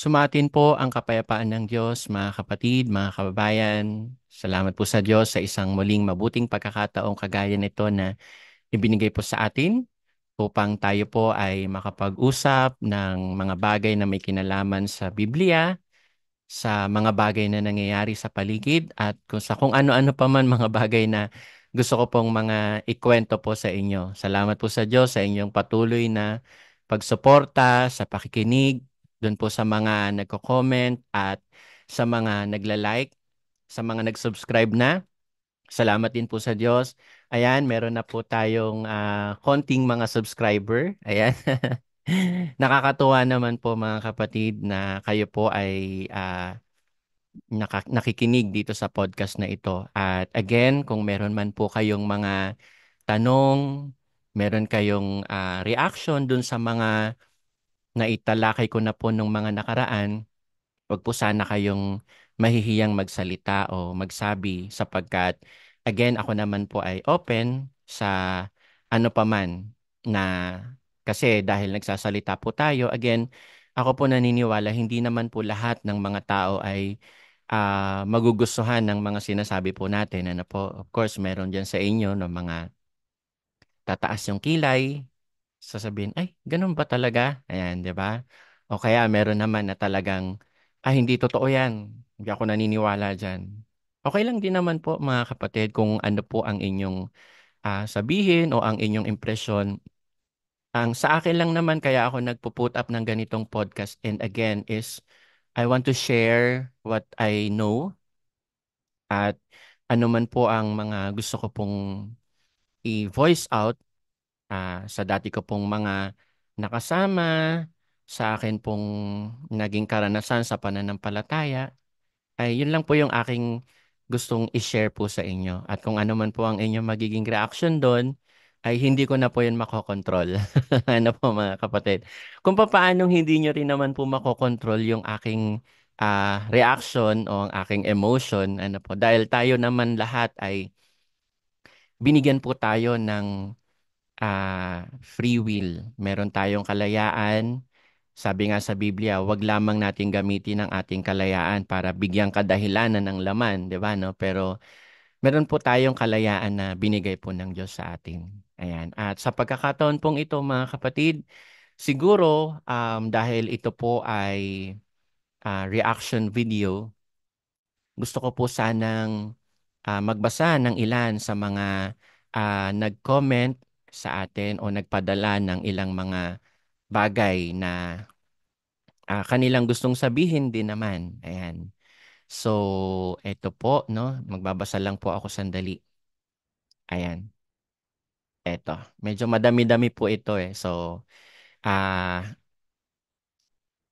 Sumatin po ang kapayapaan ng Diyos, mga kapatid, mga kababayan. Salamat po sa Diyos sa isang muling mabuting pagkakataong kagaya nito na ibinigay po sa atin upang tayo po ay makapag-usap ng mga bagay na may kinalaman sa Biblia, sa mga bagay na nangyayari sa paligid at kung ano-ano pa man mga bagay na gusto ko pong mga ikwento po sa inyo. Salamat po sa Diyos sa inyong patuloy na pagsuporta, sa pakikinig, doon po sa mga nagko-comment at sa mga nagla-like, sa mga nag-subscribe na. Salamat din po sa Diyos. Ayan, meron na po tayong konting mga subscriber. Ayan. Nakakatuwa naman po mga kapatid na kayo po ay nakikinig dito sa podcast na ito. At again, kung meron man po kayong mga tanong, meron kayong reaction dun sa mga naitalakay ko na po nung mga nakaraan, wag po sana kayong mahihiyang magsalita o magsabi sapagkat again, ako naman po ay open sa ano pa man na kasi dahil nagsasalita po tayo, again, ako po naniniwala hindi naman po lahat ng mga tao ay magugustuhan ng mga sinasabi po natin. Ano po, of course, meron diyan sa inyo ng mga tataas yung kilay, sasabihin, ay, ganun ba talaga? Ayan, di ba? O kaya meron naman na talagang, hindi totoo yan. Hindi ako naniniwala dyan. Okay lang din naman po mga kapatid kung ano po ang inyong sabihin o ang inyong impresyon. Ang sa akin lang naman kaya ako nagpo-put up ng ganitong podcast and again is I want to share what I know at ano man po ang mga gusto ko pong i-voice out sa dati ko pong mga nakasama, sa akin pong naging karanasan sa pananampalataya, ay yun lang po yung aking gustong i-share po sa inyo. At kung ano man po ang inyong magiging reaction doon, ay hindi ko na po yun makokontrol. Ano po mga kapatid? Kung papaanong hindi nyo rin naman po makokontrol yung aking reaction o ang aking emotion, ano po, dahil tayo naman lahat ay binigyan po tayo ng free will. Meron tayong kalayaan. Sabi nga sa Biblia, wag lamang natin gamitin ang ating kalayaan para bigyang kadahilanan ng laman, 'di ba, no? Pero meron po tayong kalayaan na binigay po ng Diyos sa atin. Ayan. At sa pagkakataon pong ito, mga kapatid, siguro dahil ito po ay reaction video, gusto ko po sanang magbasa ng ilan sa mga nag-comment sa atin o nagpadala ng ilang mga bagay na kanilang gustong sabihin din naman. Ayan. So, eto po, no? Magbabasa lang po ako sandali. Ayan. Eto. Medyo madami-dami po ito eh. So, ah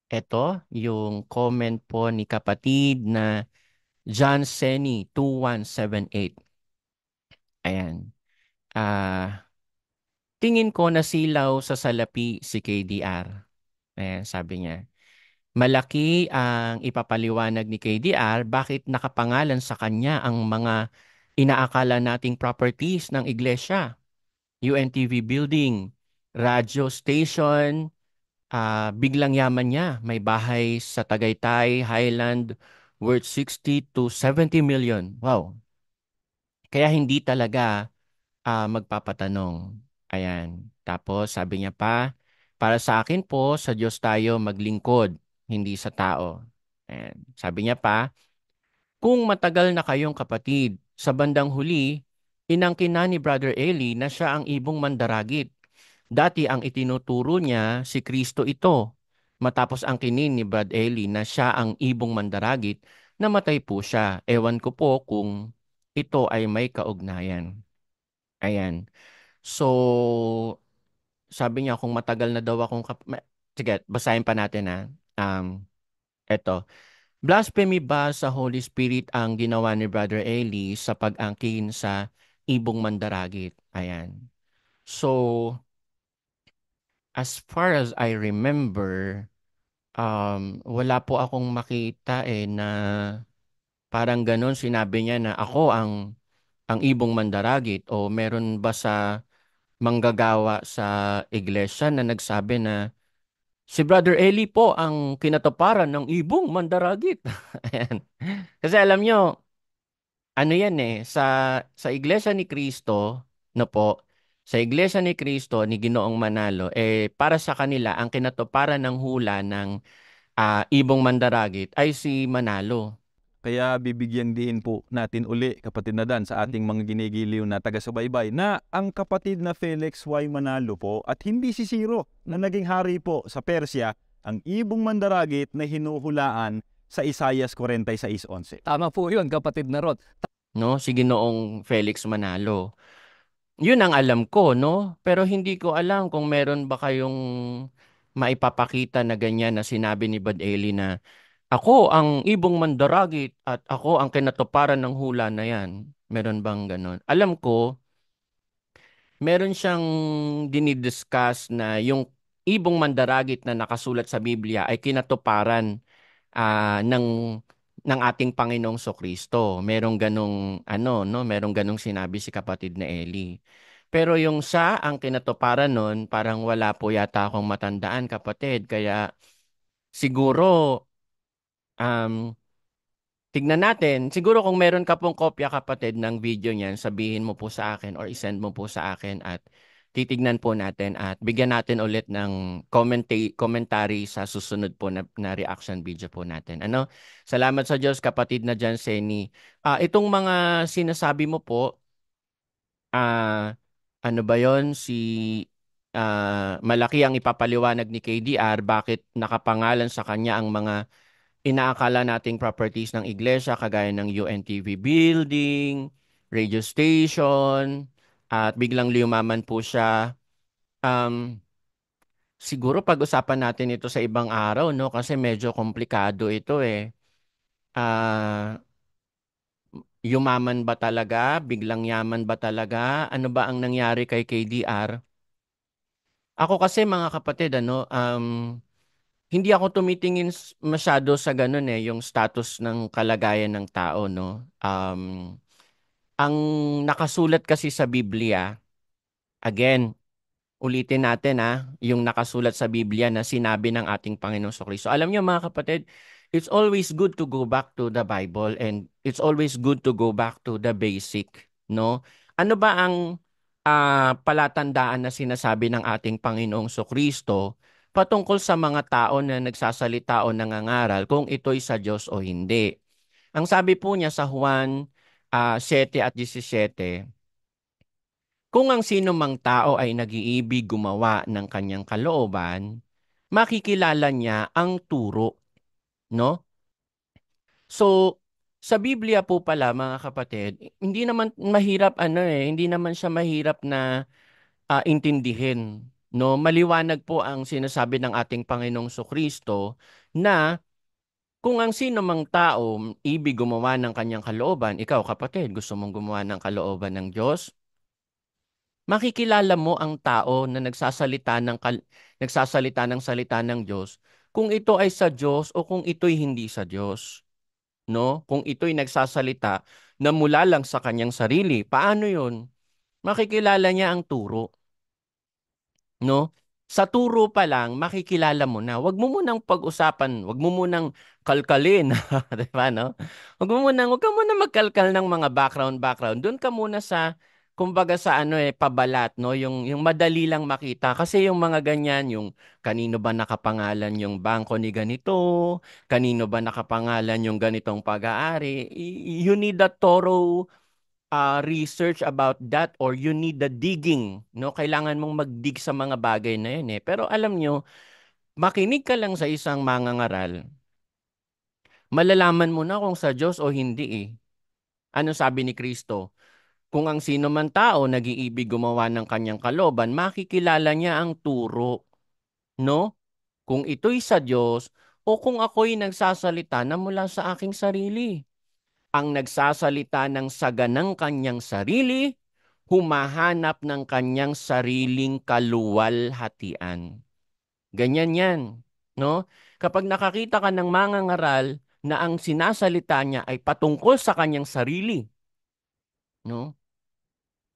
eto yung comment po ni kapatid na John Seni 2178. Ayan. Ah, tingin ko nasilaw sa salapi si KDR. Ayan, sabi niya. Malaki ang ipapaliwanag ni KDR bakit nakapangalan sa kanya ang mga inaakala nating properties ng iglesia. UNTV building, radio station, biglang yaman niya. May bahay sa Tagaytay, Highland, worth 60 to 70 million. Wow. Kaya hindi talaga magpapatanong. Ayan. Tapos sabi niya pa, para sa akin po, sa Diyos tayo maglingkod, hindi sa tao. Ayan. Sabi niya pa, kung matagal na kayong kapatid, sa bandang huli, inangkin na ni Brother Eli na siya ang ibong mandaragit. Dati ang itinuturo niya si Kristo ito. Matapos ang kinin ni Brad Eli na siya ang ibong mandaragit, namatay po siya. Ewan ko po kung ito ay may kaugnayan. Ayan. So, sabi niya kung matagal na daw akong sige, basahin pa natin ha. Eto. Blasphemy ba sa Holy Spirit ang ginawa ni Brother Eli sa pag-angkin sa ibong mandaragit? Ayan. So, as far as I remember, wala po akong makita na parang ganun sinabi niya na ako ang ibong mandaragit o meron ba sa manggagawa sa iglesia na nagsabi na Si Brother Eli po ang kinatuparan ng ibong mandaragit. Ayan. Kasi alam nyo, ano yan sa Iglesia ni Cristo, no po, sa Iglesia ni Cristo ni Ginoong Manalo, para sa kanila, ang kinatuparan ng hula ng ibong mandaragit ay si Manalo. Kaya bibigyan din po natin uli, kapatid na Dan, sa ating mga ginigiliw na taga-subaybay na ang kapatid na Felix Y. Manalo po at hindi si Ciro na naging hari po sa Persya, ang ibong mandaragit na hinuhulaan sa Isaias 46:11. Tama po yun, kapatid na Rod. No? Si Ginoong Felix Manalo. Yun ang alam ko, no? Pero hindi ko alam kung meron ba kayong maipapakita na ganyan na sinabi ni Bad Eli na ako ang ibong mandaragit at ako ang kinatuparan ng hula na yan. Meron bang ganon? Alam ko, meron siyang dinidiscuss na yung ibong mandaragit na nakasulat sa Biblia ay kinatuparan ng ating Panginoong Sokristo. Merong ganong ano, no, merong ganong sinabi si kapatid na Eli. Pero yung sa ang kinatuparan nun, parang wala po yata akong matandaan, kapatid. Kaya siguro um tignan natin. Siguro kung meron ka pong kopya, kapatid, ng video niyan, sabihin mo po sa akin or isend mo po sa akin at titignan po natin at bigyan natin ulit ng commentary sa susunod po na reaction video po natin. Ano? Salamat sa Diyos, kapatid na John Seni. Itong mga sinasabi mo po, ah ano ba yon malaki ang ipapaliwanag ni KDR bakit nakapangalan sa kanya ang mga inaakala nating properties ng iglesia kagaya ng UNTV building, radio station, at biglang liumaman po siya. Um, Siguro pag-usapan natin ito sa ibang araw, no? Kasi medyo komplikado ito eh. Ah, Yumaman ba talaga? Biglang yaman ba talaga? Ano ba ang nangyari kay KDR? Ako kasi, mga kapatid, hindi ako tumitingin masyado sa ganun eh, yung status ng kalagayan ng tao, no? Ang nakasulat kasi sa Biblia, again, ulitin natin yung nakasulat sa Biblia na sinabi ng ating Panginoong Kristo. Alam niyo, mga kapatid, it's always good to go back to the Bible and it's always good to go back to the basic, no? Ano ba ang palatandaan na sinasabi ng ating Panginoong Kristo patungkol sa mga tao na nagsasalita o nangangaral kung ito'y sa Diyos o hindi? Ang sabi po niya sa Juan 7:17, kung ang sino mang tao ay nag-iibig gumawa ng kanyang kalooban, makikilala niya ang turo, no? So, sa Biblia po pala, mga kapatid, hindi naman mahirap hindi naman siya mahirap na intindihin, no? Maliwanag po ang sinasabi ng ating Panginoong Kristo na kung ang sino mang tao ibig gumawa ng kanyang kalooban, ikaw kapatid, gusto mong gumawa ng kalooban ng Diyos, makikilala mo ang tao na nagsasalita ng salita ng Diyos kung ito ay sa Diyos o kung ito'y hindi sa Diyos, no? Kung ito'y nagsasalita na mula lang sa kanyang sarili, paano 'yun? Makikilala niya ang turo, no? Sa turo pa lang makikilala mo na. Wag mo munang kalkalin, 'di ba, no? Wag ka munang magkalkal ng mga background. Doon ka muna sa kumbaga sa pabalat, no? Yung madali lang makita kasi yung mga ganyan, yung kanino ba nakapangalan yung bangko ni ganito, kanino ba nakapangalan yung ganitong pag-aari. You need a thorough research about that or you need the digging, no? Kailangan mong magdig sa mga bagay na yun eh. Pero alam nyo, makinig ka lang sa isang mangangaral, malalaman mo na kung sa Diyos o hindi eh. Ano sabi ni Kristo? Kung ang sino man tao nag-iibig gumawa ng kanyang kalooban, makikilala niya ang turo, no? Kung ito'y sa Diyos o kung ako'y nagsasalita na mula sa aking sarili. Ang nagsasalita ng saga ng kanyang sarili, humahanap ng kanyang sariling kaluwalhatian. Ganyan yan, no? Kapag nakakita ka ng mangangaral na ang sinasalita niya ay patungkol sa kanyang sarili, no?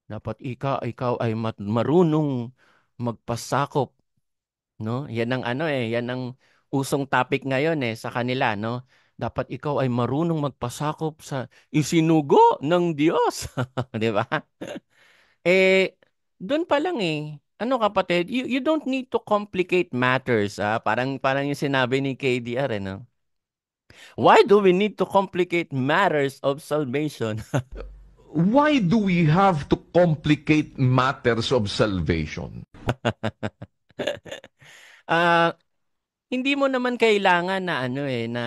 Dapat ikaw ay marunong magpasakop, no? Yan ang ano yan ang usong topic ngayon sa kanila, no? Dapat ikaw ay marunong magpasakop sa isinugo ng Diyos, 'di ba? Eh doon pa lang ano kapatid, you don't need to complicate matters, parang yung sinabi ni KDR no? Why do we need to complicate matters of salvation? Why do we have to complicate matters of salvation? Ah, hindi mo naman kailangan na na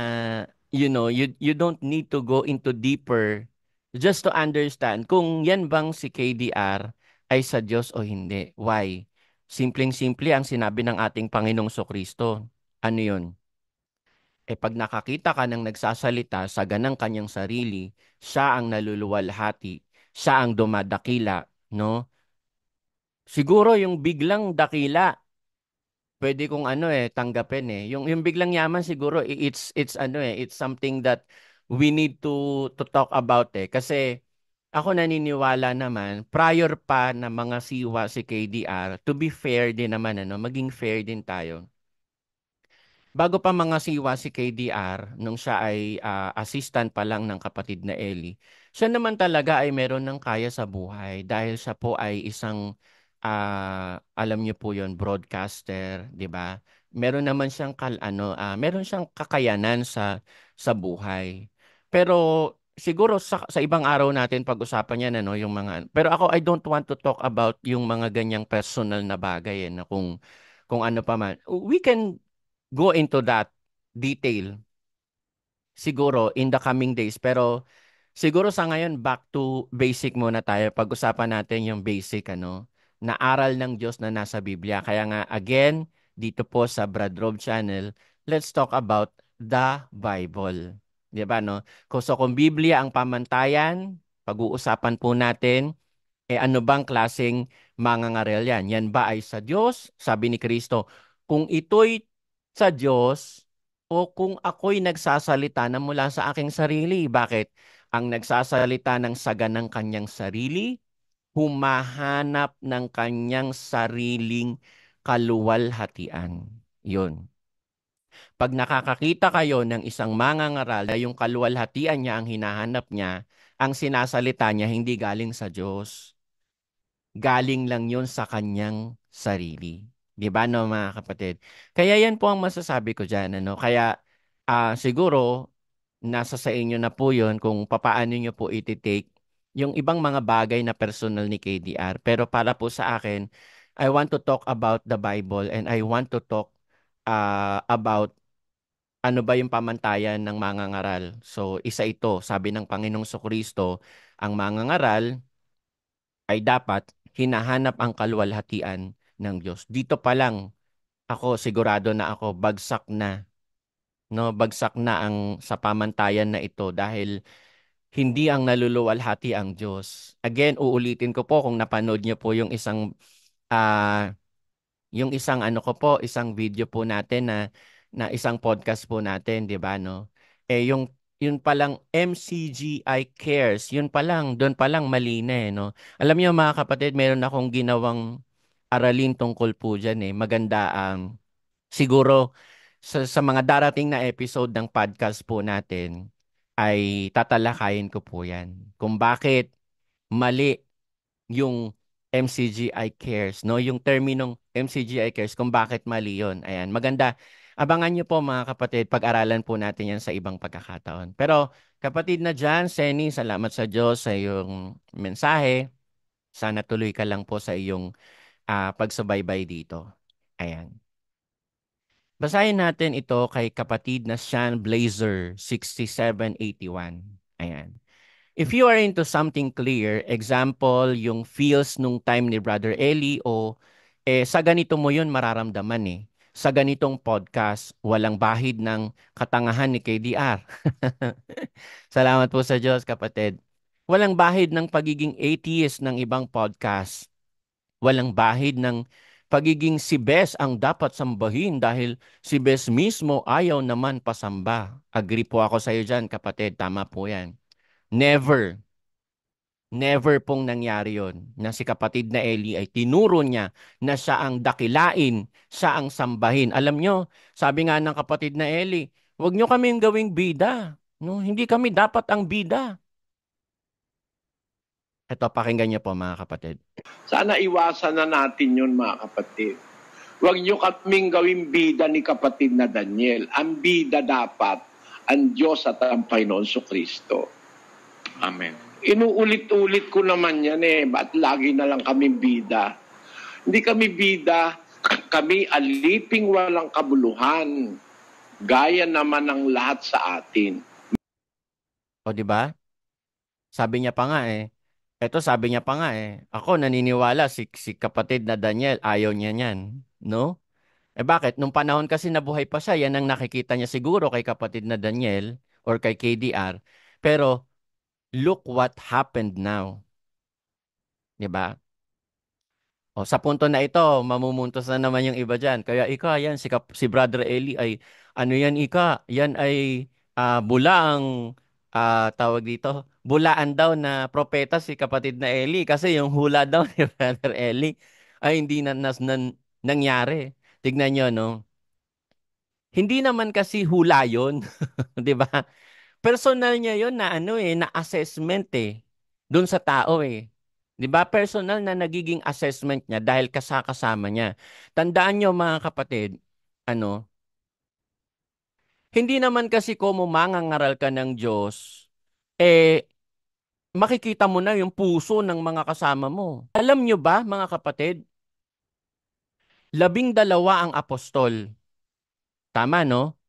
you don't need to go into deeper just to understand kung yan bang si KDR ay sa Diyos o hindi. Why? Simpleng-simple ang sinabi ng ating Panginoong Kristo. Ano yun? Pag nakakita ka ng nagsasalita sa ganang kanyang sarili, siya ang naluluwalhati, siya ang dumadakila, no? Siguro yung biglang dakila, pwede kong tanggapin Yung biglang yaman siguro it's something that we need to talk about kasi ako naniniwala naman prior pa na mga siwa si KDR, to be fair din naman maging fair din tayo. Bago pa mga siwa si KDR, nung siya ay assistant pa lang ng kapatid na Ellie, siya naman talaga ay meron ng kaya sa buhay dahil siya po ay isang, alam niyo po yon, broadcaster, di ba? Meron naman siyang meron siyang kakayanan sa buhay. Pero siguro sa ibang araw natin pag-usapan yan yung mga, pero ako I don't want to talk about yung mga ganyang personal na bagay na kung ano pa man. We can go into that detail siguro in the coming days. Pero siguro sa ngayon, back to basic muna tayo. Pag-usapan natin yung basic na aral ng Diyos na nasa Biblia. Kaya nga, again, dito po sa Brad Rob Channel, let's talk about the Bible. Di ba, no? Kung Biblia ang pamantayan, pag-uusapan po natin, ano bang klaseng mangangaral yan? Yan ba ay sa Diyos? Sabi ni Kristo, kung ito'y sa Diyos o kung ako'y nagsasalita na mula sa aking sarili. Bakit? Ang nagsasalita ng saga ng kanyang sarili, humahanap ng kanyang sariling kaluwalhatian. Yun. Pag nakakakita kayo ng isang mangangaral na yung kaluwalhatian niya ang hinahanap niya, ang sinasalita niya hindi galing sa Diyos, galing lang yun sa kanyang sarili. Di ba no mga kapatid? Kaya yan po ang masasabi ko dyan. Kaya siguro nasa sa inyo na po yun kung papaano nyo po iti-take yung ibang mga bagay na personal ni KDR. Pero para po sa akin, I want to talk about the Bible and I want to talk about ano ba yung pamantayan ng mangangaral. So isa ito, sabi ng Panginoong Kristo, ang mangangaral ay dapat hinahanap ang kaluwalhatian ng Diyos. Dito pa lang ako sigurado na ako bagsak na, no, bagsak na ang sa pamantayan na ito dahil hindi ang naluluwalhati ang Diyos. Again, uulitin ko po kung napanood niyo po ah, yung isang ko po, isang video po natin na isang podcast po natin, 'di ba, no? Yung yun palang MCGI Cares, yun palang, doon palang mali na no? Alam niyo mga kapatid, meron akong ginawang aralin tungkol po dyan Maganda siguro sa mga darating na episode ng podcast po natin ay tatalakayin ko po yan. Kung bakit mali yung MCGI Cares, no? Yung terminong MCGI Cares, kung bakit mali yun. Ayan, maganda. Abangan nyo po mga kapatid, pag-aralan po natin yan sa ibang pagkakataon. Pero kapatid na dyan, Seni, salamat sa Diyos sa iyong mensahe. Sana tuloy ka lang po sa iyong pagsubaybay dito. Ayan. Basahin natin ito kay kapatid na Sean Blazer, 6781. Ayan. If you are into something clear, example, yung feels nung time ni Brother Eli o sa ganito mo yun mararamdaman Sa ganitong podcast, walang bahid ng katangahan ni KDR. Salamat po sa Diyos, kapatid. Walang bahid ng pagiging atheist ng ibang podcast. Walang bahid ng pagiging si Bes ang dapat sambahin dahil si Bes mismo ayaw naman pasamba. Agree po ako sa iyo dyan, kapatid. Tama po yan. Never. Never pong nangyari yon na si kapatid na Eli ay tinuro niya na siya ang dakilain, siya ang sambahin. Alam nyo, sabi nga ng kapatid na Eli, huwag nyo kaming gawing bida. No, hindi kami dapat ang bida. Ito, pakinggan niyo po mga kapatid. Sana iwasan na natin yun, mga kapatid. Huwag niyo kaming gawing bida ni kapatid na Daniel. Ang bida dapat ang Diyos at ang Panginoon Kristo. Amen. Inuulit-ulit ko naman yan ba't lagi na lang kami bida? Hindi kami bida, kami aliping walang kabuluhan. Gaya naman ng lahat sa atin. O di ba? Sabi niya pa nga Ito sabi niya pa nga ako naniniwala si kapatid na Daniel, ayaw niya niyan, no? Bakit? Nung panahon kasi nabuhay pa siya, yan ang nakikita niya siguro kay kapatid na Daniel or kay KDR. Pero look what happened now. 'Di ba? O sa punto na ito, mamumuntos na naman yung iba diyan. Kaya yan si Brother Eli ay ano yan Yan ay bulaang tawag dito, bulaan daw na propeta si kapatid na Eli kasi yung hula daw ni Brother Eli ay hindi nangyari. Tignan niyo no. Hindi naman kasi hula 'yon, 'di ba? Personal niya 'yon na na assessment doon sa tao 'Di ba? Personal na nagiging assessment niya dahil kasama niya. Tandaan niyo mga kapatid, hindi naman kasi kung mangangaral ka ng Diyos, makikita mo na yung puso ng mga kasama mo. Alam niyo ba mga kapatid, 12 ang apostol. Tama no?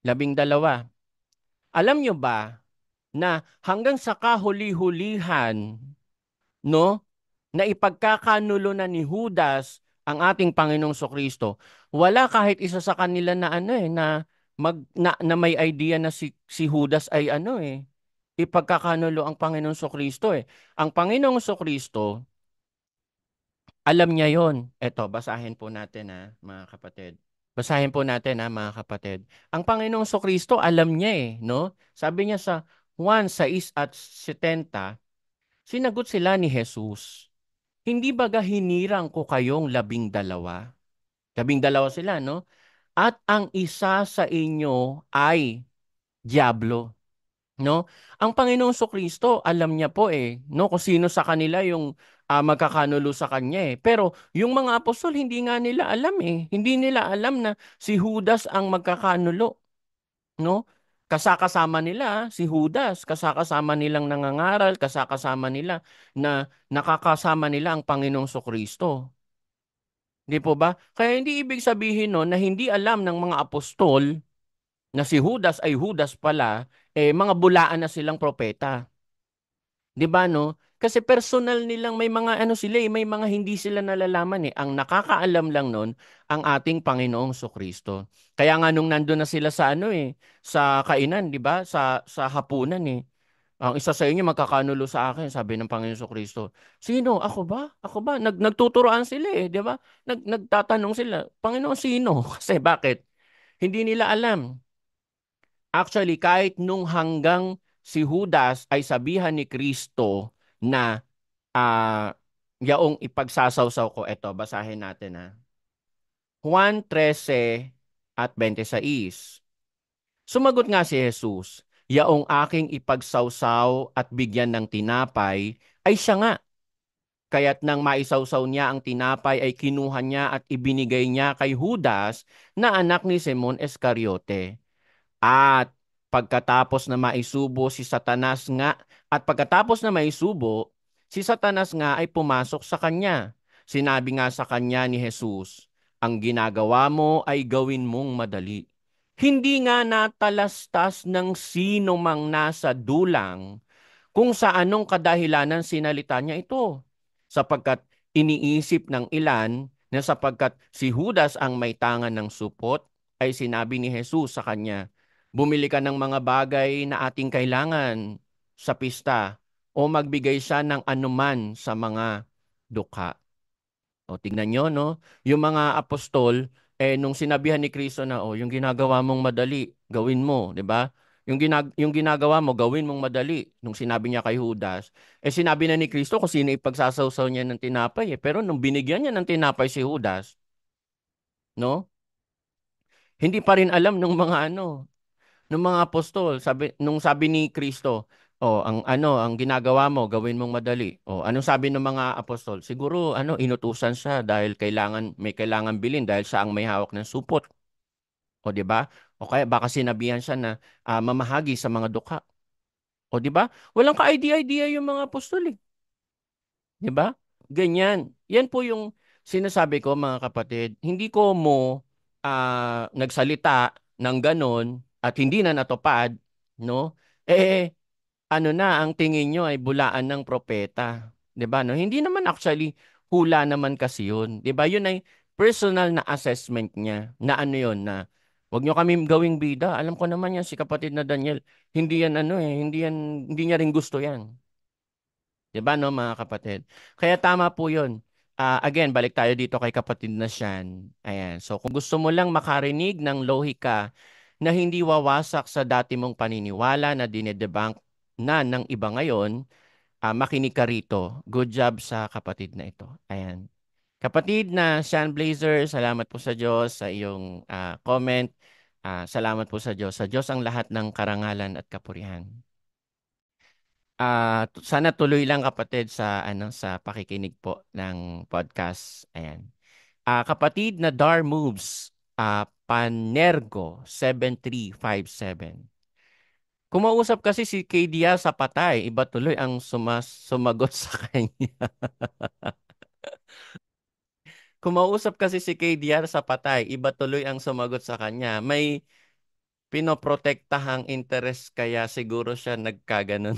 12. Alam niyo ba na hanggang sa kahuli-hulihan, no, na ipagkakanulo na ni Judas ang ating Panginoong Sokristo, wala kahit isa sa kanila na na may idea na si Judas ay ipagkakanulo ang Panginoong Sokristo Ang Panginoong Sokristo, alam niya 'yon. Eto, basahin po natin mga kapatid. Basahin po natin mga kapatid. Ang Panginoong Sokristo alam niya no? Sabi niya sa Juan 6:70, sinagot sila ni Jesus, hindi baga hinirang ko kayong 12? 12 sila, no? At ang isa sa inyo ay Diablo, no? Ang Panginoong Sokristo, alam niya po no, kung sino sa kanila yung magkakanulo sa kanya Pero yung mga apostol, hindi nga nila alam Hindi nila alam na si Judas ang magkakanulo, no? Kasakasama nila si Judas, kasakasama nilang nangangaral, kasakasama nila na nakakasama nila ang Panginoong Sokristo. Di po ba? Kaya hindi ibig sabihin no na hindi alam ng mga apostol na si Judas ay Judas pala, mga bulaan na silang propeta. Di ba no? Kasi personal nilang may mga sila may mga hindi sila nalalaman Ang nakakaalam lang nun ang ating Panginoong Sokristo. Kaya nga nung nandun na sila sa sa kainan, di ba? Sa hapunan Ang isa sa inyo magkakanulo sa akin, sabi ng Panginoon Sokristo. Sino? Ako ba? Ako ba? Nagtuturoan sila di ba? Nagtatanong sila, Panginoon sino? Kasi bakit? Hindi nila alam. Actually, kahit nung hanggang si Judas ay sabihan ni Kristo na yaong ipagsasawsaw ko, eto, basahin natin Juan 13:26. Sumagot nga si Jesus, yaong aking ipagsawsaw at bigyan ng tinapay ay siya nga. Kaya't nang maisawsaw niya ang tinapay ay kinuha niya at ibinigay niya kay Judas na anak ni Simon Iscariote. At pagkatapos na maisubo si Satanas nga, si Satanas nga ay pumasok sa kanya. Sinabi nga sa kanya ni Jesus, ang ginagawa mo ay gawin mong madali. Hindi nga natalastas ng sino mang nasa dulang kung sa anong kadahilanan sinalita niya ito. Sapagkat iniisip ng ilan na sapagkat si Judas ang may tangan ng supot, ay sinabi ni Jesus sa kanya, bumili ka ng mga bagay na ating kailangan sa pista o magbigay siya ng anuman sa mga dukha. O tignan nyo, no? Yung mga apostol, nung sinabihan ni Kristo na, yung ginagawa mong madali, gawin mo, di ba? Yung ginagawa mo, gawin mong madali. Nung sinabi niya kay Judas, sinabi na ni Kristo kung sino ipagsasawsaw niya ng tinapay eh. Pero nung binigyan niya ng tinapay si Judas, no? Hindi pa rin alam ng mga ng mga apostol. Sabi ni Kristo, ang ginagawa mo, gawin mong madali. Anong sabi ng mga apostol? Siguro inutusan siya dahil may kailangan bilhin dahil siya ang may hawak ng supot. O di ba? O kaya baka sinabihan siya na mamahagi sa mga dukha. O di ba? Walang ka-idea-idea yung mga apostol eh. Di ba? Ganyan. Yan po yung sinasabi ko mga kapatid. Hindi ko nagsalita ng ganon at hindi na natupad, no? Ang tingin nyo ay bulaan ng propeta. 'Di ba? No? Hindi naman actually hula naman kasi 'yun. 'Di ba? 'Yun ay personal na assessment niya. Na 'yun na wag nyo kami gawing bida. Alam ko naman yan si kapatid na Daniel. Hindi yan hindi niya rin gusto yan. 'Di ba no mga kapatid? Kaya tama po 'yun. Again, balik tayo dito kay kapatid na Sian. Ayan. So kung gusto mo lang makarinig ng lohika na hindi wawasak sa dati mong paniniwala na dinedebunk na ng iba ngayon, makinig ka rito. Good job sa kapatid na ito. Ayan. Kapatid na Sean Blazer, salamat po sa Diyos sa iyong comment. Salamat po sa Diyos. Sa Diyos ang lahat ng karangalan at kapurihan. Sana tuloy lang kapatid sa pakikinig po ng podcast. Ayan. Kapatid na Dar Moves, Panergo 7357. Kumausap kasi si KDR sa patay, iba tuloy ang sumagot sa kanya. Kumausap kasi si KDR sa patay, iba tuloy ang sumagot sa kanya. May pinoprotektahang interest kaya siguro siya nagkaganon.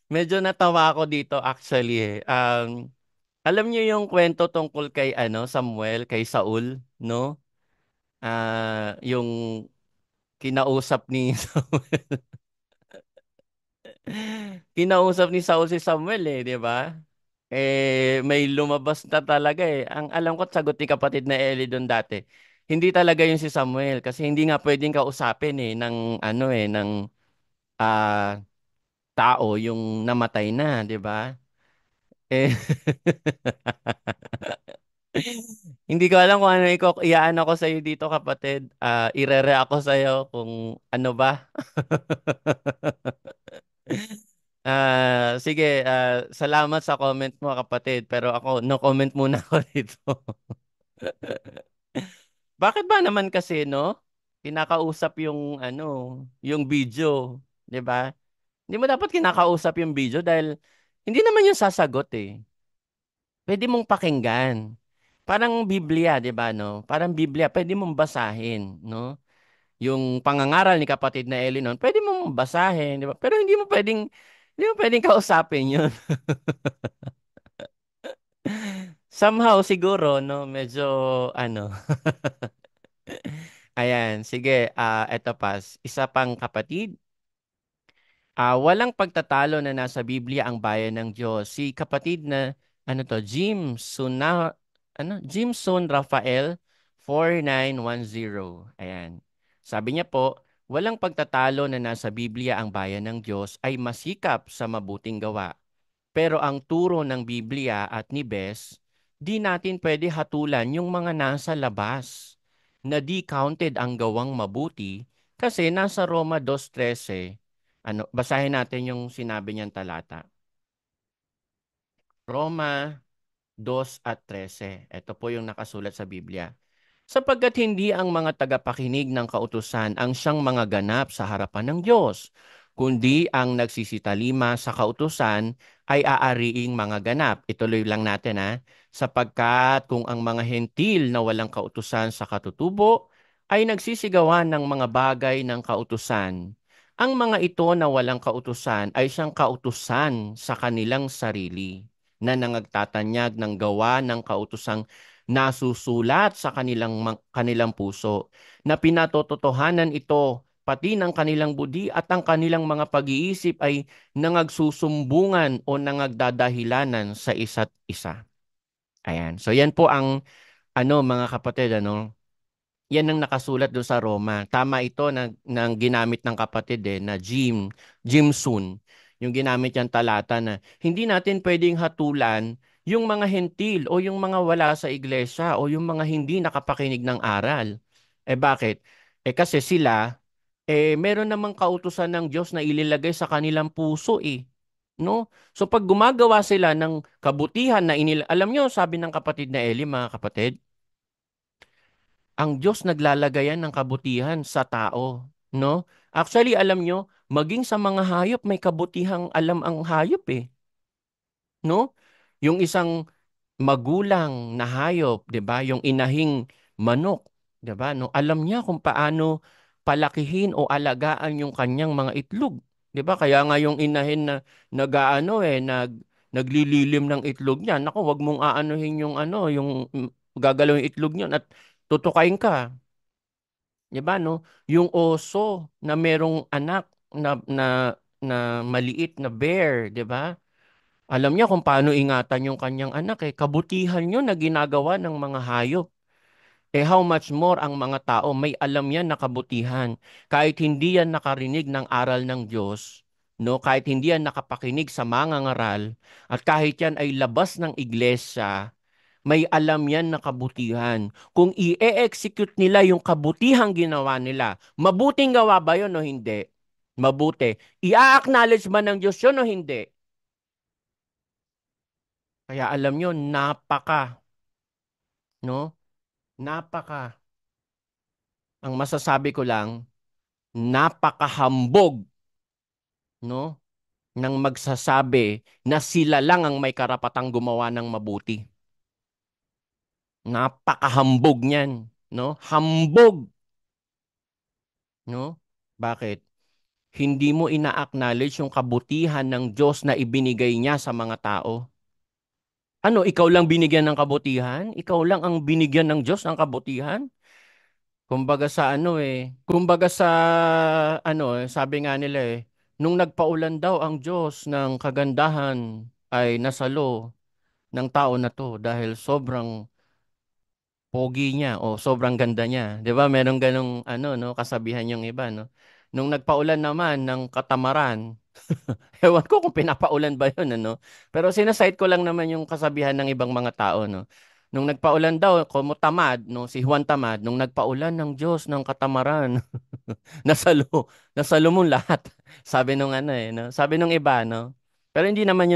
Medyo natawa ako dito actually eh. Alam niyo yung kwento tungkol kay Samuel, kay Saul, no? Yung kinausap ni kinausap ni Saul si Samuel eh, di ba? May lumabas na talaga eh. Ang alam ko, sagot ni kapatid na Eli doon dati. Hindi talaga yun si Samuel kasi hindi nga pwedeng kausapin eh ng ah, tao yung namatay na, di ba? Eh, hindi ko alam kung ano iyaan ako sa iyo dito kapatid. Irere ako sa iyo kung ano ba. Sige, salamat sa comment mo kapatid. Pero ako, no comment muna ako dito. Bakit ba naman kasi, no? Kinakausap yung video, 'di ba? Hindi mo dapat kinakausap yung video dahil hindi naman yung sasagot eh. Pwede mong pakinggan. Parang Biblia, 'di ba, no? Parang Biblia, pwede mong basahin, no? Yung pangangaral ni kapatid na Eli noon, pwede mong basahin, 'di ba? Pero hindi mo pwedeng kausapin 'yun. Somehow siguro, no, medyo ano. Ayan, sige, eto pa, isa pang kapatid. Walang pagtatalo na nasa Biblia ang bayan ng Diyos. Si kapatid na, Jimson Rafael 4910. Ayan. Sabi niya po, walang pagtatalo na nasa Biblia ang bayan ng Diyos ay masikap sa mabuting gawa. Pero ang turo ng Biblia at ni Bes, di natin pwede hatulan yung mga nasa labas na di counted ang gawang mabuti kasi nasa Roma 2:13. Basahin natin yung sinabi niyang talata. Roma 2:13. Ito po yung nakasulat sa Biblia. Sapagkat hindi ang mga tagapakinig ng kautusan ang siyang mga ganap sa harapan ng Diyos, kundi ang nagsisitalima sa kautusan ay aariing mga ganap. Ituloy lang natin Sapagkat kung ang mga hentil na walang kautusan sa katutubo ay nagsisigawan ng mga bagay ng kautusan, ang mga ito na walang kautusan ay siyang kautusan sa kanilang sarili na nangagtatanyag ng gawa ng kautusang nasusulat sa kanilang puso na pinatototohanan ito pati ng kanilang budi at ang kanilang mga pag-iisip ay nangagsusumbungan o nangagdadahilanan sa isa't isa. Ayan. So yan po ang mga kapatid Yan ang nakasulat doon sa Roma. Tama ito na ginamit ng kapatid na Jim Soon. Yung ginamit yung talata na hindi natin pwedeng hatulan yung mga hentil o yung mga wala sa iglesia o yung mga hindi nakapakinig ng aral. Bakit? Kasi sila, meron namang kautusan ng Diyos na ililagay sa kanilang puso No? So pag gumagawa sila ng kabutihan na alam nyo, sabi ng kapatid na Eli, mga kapatid, ang Diyos naglalagay yan ng kabutihan sa tao, no? Actually, alam nyo, maging sa mga hayop, may kabutihang alam ang hayop no? Yung isang magulang na hayop, 'di ba? Yung inahing manok, 'di ba? No, alam niya kung paano palakihin o alagaan yung kanyang mga itlog, 'di ba? Kaya nga yung inahin na nagaano naglililim ng itlog niya. Naku, wag mong aanuhin yung gagalawin yung itlog niyon at tutukain ka. 'Di ba no? Yung oso na merong anak na maliit na bear, 'di ba? Alam niya kung paano ingatan yung kanyang anak Kabutihan yun na ginagawa ng mga hayop. How much more ang mga tao may alam yan na kabutihan. Kahit hindi yan nakarinig ng aral ng Diyos, no? Kahit hindi yan nakapakinig sa mga ngaral, at kahit yan ay labas ng iglesia, may alam yan na kabutihan. Kung i-execute nila yung kabutihang ginawa nila, mabuting gawa ba yun o hindi? Mabuti. I-acknowledge ba ng Diyos yun o hindi? Kaya alam nyo, no? Napaka. Ang masasabi ko lang, napakahambog, no? Nang magsasabi na sila lang ang may karapatang gumawa ng mabuti. Napakahambog niyan, no? Hambog, no? Bakit? Hindi mo ina-acknowledge yung kabutihan ng Diyos na ibinigay niya sa mga tao. Ano, ikaw lang binigyan ng kabutihan? Ikaw lang ang binigyan ng Diyos ng kabutihan? Kumbaga sa sabi nga nila nung nagpaulan daw ang Diyos ng kagandahan ay nasalo ng tao na to dahil sobrang pogi niya o sobrang ganda niya. 'Di ba? Merong ganong no, kasabihan yung iba, no. Nung nagpaulan naman ng katamaran, ewan ko kung pinapaulan ba yun, Pero sinasite ko lang naman yung kasabihan ng ibang mga tao, no. Nung nagpaulan daw, como tamad, no, si Juan Tamad, nung nagpaulan ng Diyos ng katamaran, nasalo mong lahat. Sabi nung no? Sabi nung iba, no? Pero hindi naman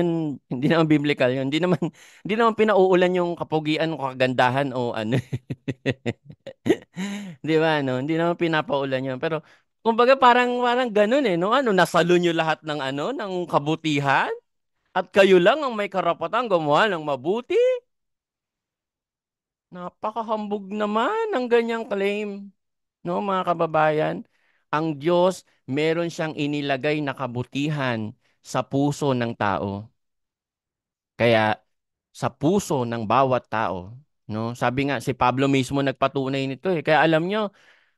biblical yun. Hindi naman pinauulan yung kapugian o kagandahan o ano. 'Di ba, no? Hindi naman pinapaulan yun. Pero kumbaga parang ganun no? Nasalo nyo lahat ng kabutihan at kayo lang ang may karapatang gumawa ng mabuti. Napakahambog naman ng ganyang claim. No, mga kababayan, ang Diyos meron siyang inilagay na kabutihan sa puso ng tao. Kaya sa puso ng bawat tao, no? Sabi nga si Pablo mismo nagpatunay nito Kaya alam nyo,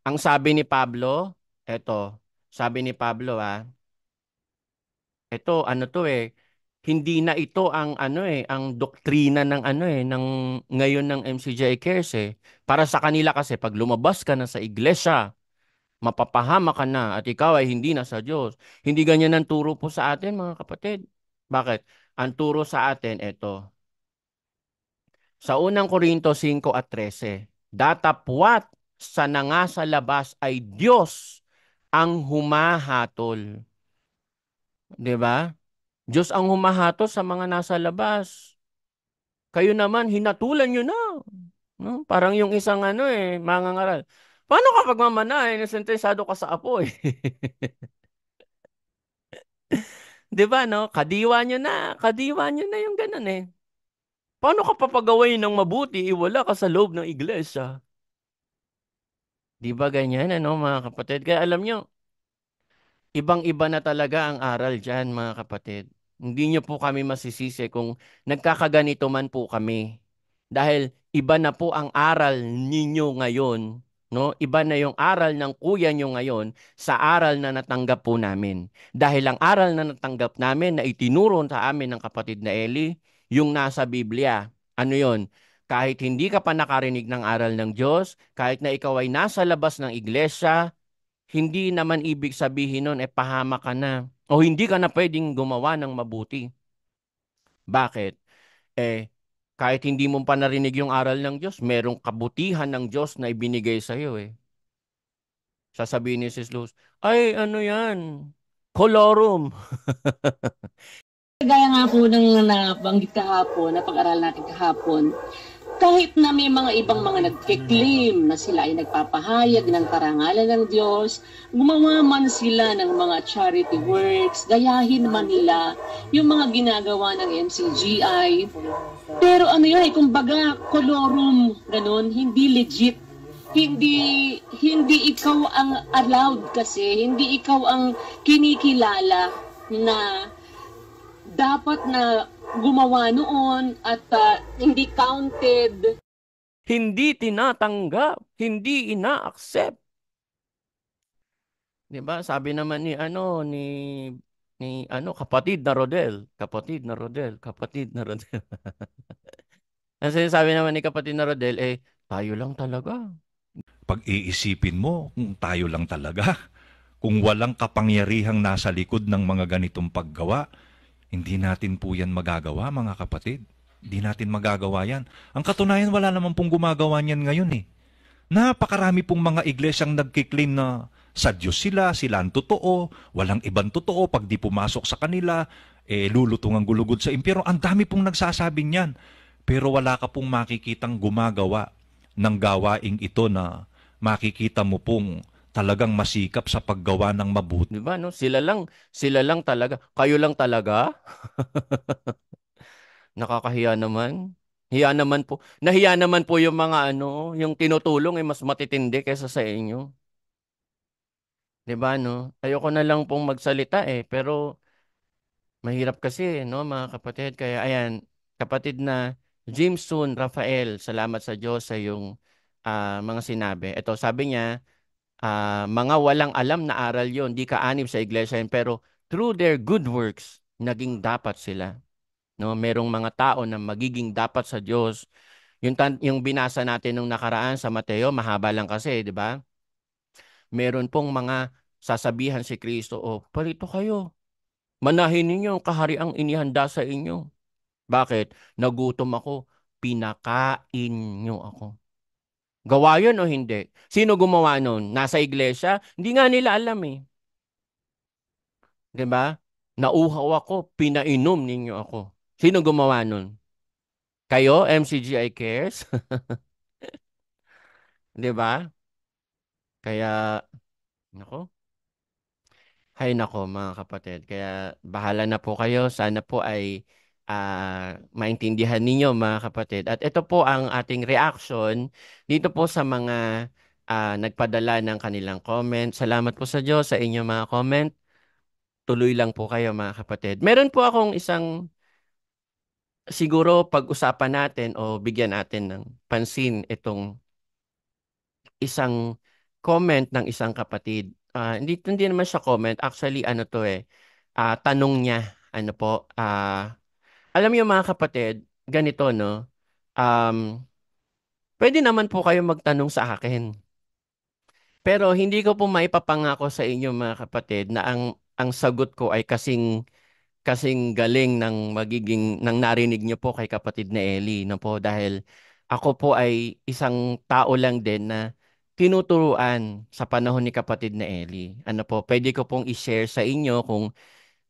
ang sabi ni Pablo, sabi ni Pablo ano to hindi na ito ang ang doktrina ng ng ngayon ng MCJ Cares Para sa kanila kasi pag lumabas ka na sa iglesia, mapapahama ka na at ikaw ay hindi na sa Diyos. Hindi ganyan ang turo po sa atin, mga kapatid. Bakit? Ang turo sa atin, sa unang Korinto 5:13, datapwat sa nanga sa labas ay Diyos ang humahatol. 'Di ba? Diyos ang humahatol sa mga nasa labas. Kayo naman, hinatulan nyo na. No? Parang yung isang mangangaral. Paano kapag mamana nasentensado ka sa apo 'Di ba, no? Kadiwa nyo na yung ganun Paano ka papagawain ng mabuti, wala ka sa loob ng iglesia? 'Di ba ganyan, mga kapatid? Kaya alam nyo, ibang-iba na talaga ang aral dyan, mga kapatid. Hindi nyo po kami masisisi kung nagkakaganito man po kami. Dahil iba na po ang aral ninyo ngayon, no? Iba na yung aral ng kuya nyo ngayon sa aral na natanggap po namin. Dahil ang aral na natanggap namin na itinuro sa amin ng kapatid na Eli, yung nasa Biblia. Ano yon? kahit hindi ka pa nakarinig ng aral ng Diyos, kahit na ikaw ay nasa labas ng iglesia, hindi naman ibig sabihin nun, pahama ka na. O hindi ka na pwedeng gumawa ng mabuti. Bakit? Eh, kahit hindi mo pa narinig yung aral ng Diyos, merong kabutihan ng Diyos na ibinigay sa iyo eh. Sasabihin ni Sis Luz, ay ano yan? Colorum. Gaya nga po ng nabanggit kahapon, na pag-aral natin kahapon, kahit na may mga ibang mga nagke-claim na sila ay nagpapahayag ng karangalan ng Diyos, gumawa man sila ng mga charity works, gayahin man nila yung mga ginagawa ng MCGI. Pero ano yun, kumbaga, colorum, ganun, hindi legit. Hindi ikaw ang allowed kasi, hindi ikaw ang kinikilala na dapat na gumawa noon at hindi counted. Hindi tinatanggap, hindi ina-accept. 'Di ba? Sabi naman ni kapatid na Rodel, kapatid na Rodel, kapatid na Rodel. Ang sinasabi naman ni kapatid na Rodel, tayo lang talaga. Pag-iisipin mo kung tayo lang talaga. Kung walang kapangyarihang nasa likod ng mga ganitong paggawa, hindi natin po yan magagawa, mga kapatid. Hindi natin magagawa yan. Ang katunayan, wala naman pong gumagawa niyan ngayon eh. Napakarami pong mga iglesyang nagkiklaim na sa Diyos sila ang totoo, walang ibang totoo. Pag di pumasok sa kanila, lulutong ang gulugod sa impyerno. Ang dami pong nagsasabi niyan. Pero wala ka pong makikitang gumagawa ng gawaing ito na makikita mo pong talagang masikap sa paggawa ng mabuti. 'Di ba no? Sila lang talaga. Kayo lang talaga? Nakakahiya naman. Nahiya naman po yung mga yung tinutulong mas matitindi kaysa sa inyo. 'Di ba no? Ayoko na lang pong magsalita pero mahirap kasi no mga kapatid. Kaya ayan, kapatid na Jimson Rafael, salamat sa Diyos sa yung mga sinabi. Ito sabi niya, mga walang alam na aral yon, di kaanib sa iglesia yun, pero through their good works, naging dapat sila. No, merong mga tao na magiging dapat sa Diyos. Yung binasa natin nung nakaraan sa Mateo, mahaba lang kasi, di ba? Meron pong mga sasabihan si Kristo, parito kayo. Manahin ninyo ang kahariang inihanda sa inyo. Bakit? Nagutom ako, pinakain nyo ako. Gawa yun o hindi? Sino gumawa nun? Nasa iglesia? Hindi nga nila alam eh. 'Di ba? Nauhaw ako, pinainom ninyo ako. Sino gumawa nun? Kayo, MCGI Cares? 'Di ba? Kaya, nako. Hay nako mga kapatid. Kaya bahala na po kayo. Sana po ay maintindihan ninyo mga kapatid. At ito po ang ating reaction dito po sa mga nagpadala ng kanilang comment. Salamat po sa Diyos sa inyong mga comment. Tuloy lang po kayo mga kapatid. Meron po akong isang siguro pag-usapan natin o bigyan natin ng pansin itong isang comment ng isang kapatid. Hindi naman siya comment. Actually, tanong niya. Ano po, alam niyo mga kapatid, ganito, no? Pwede naman po kayo magtanong sa akin. Pero hindi ko po maipapangako sa inyo mga kapatid na ang sagot ko ay kasing galing ng narinig niyo po kay kapatid na Ellie, no po, dahil ako po ay isang tao lang din na tinuturuan sa panahon ni kapatid na Ellie. Ano po, pwede ko pong i-share sa inyo kung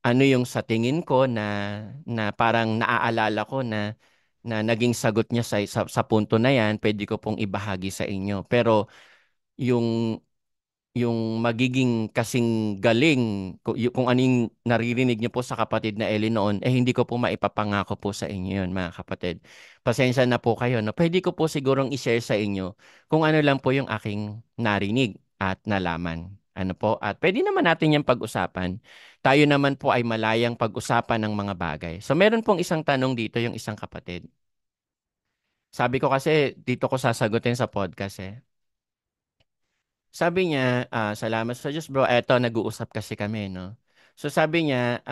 ano yung sa tingin ko na parang naaalala ko na naging sagot niya sa punto na yan, pwede ko pong ibahagi sa inyo. Pero yung yung magiging kasing galing, kung anong naririnig niyo po sa kapatid na Ellie noon, hindi ko po maipapangako po sa inyo yun, mga kapatid. Pasensya na po kayo, no? Pwede ko po sigurong i-share sa inyo kung ano lang po yung aking narinig at nalaman. Ano po? At pwede naman natin yung pag-usapan. Tayo naman po ay malayang pag-usapan ng mga bagay. So meron pong isang tanong dito, yung isang kapatid. Sabi ko kasi, dito ko sasagutin sa podcast eh. Sabi niya, salamat sa Diyos bro. Eto, nag-uusap kasi kami, no? So sabi niya,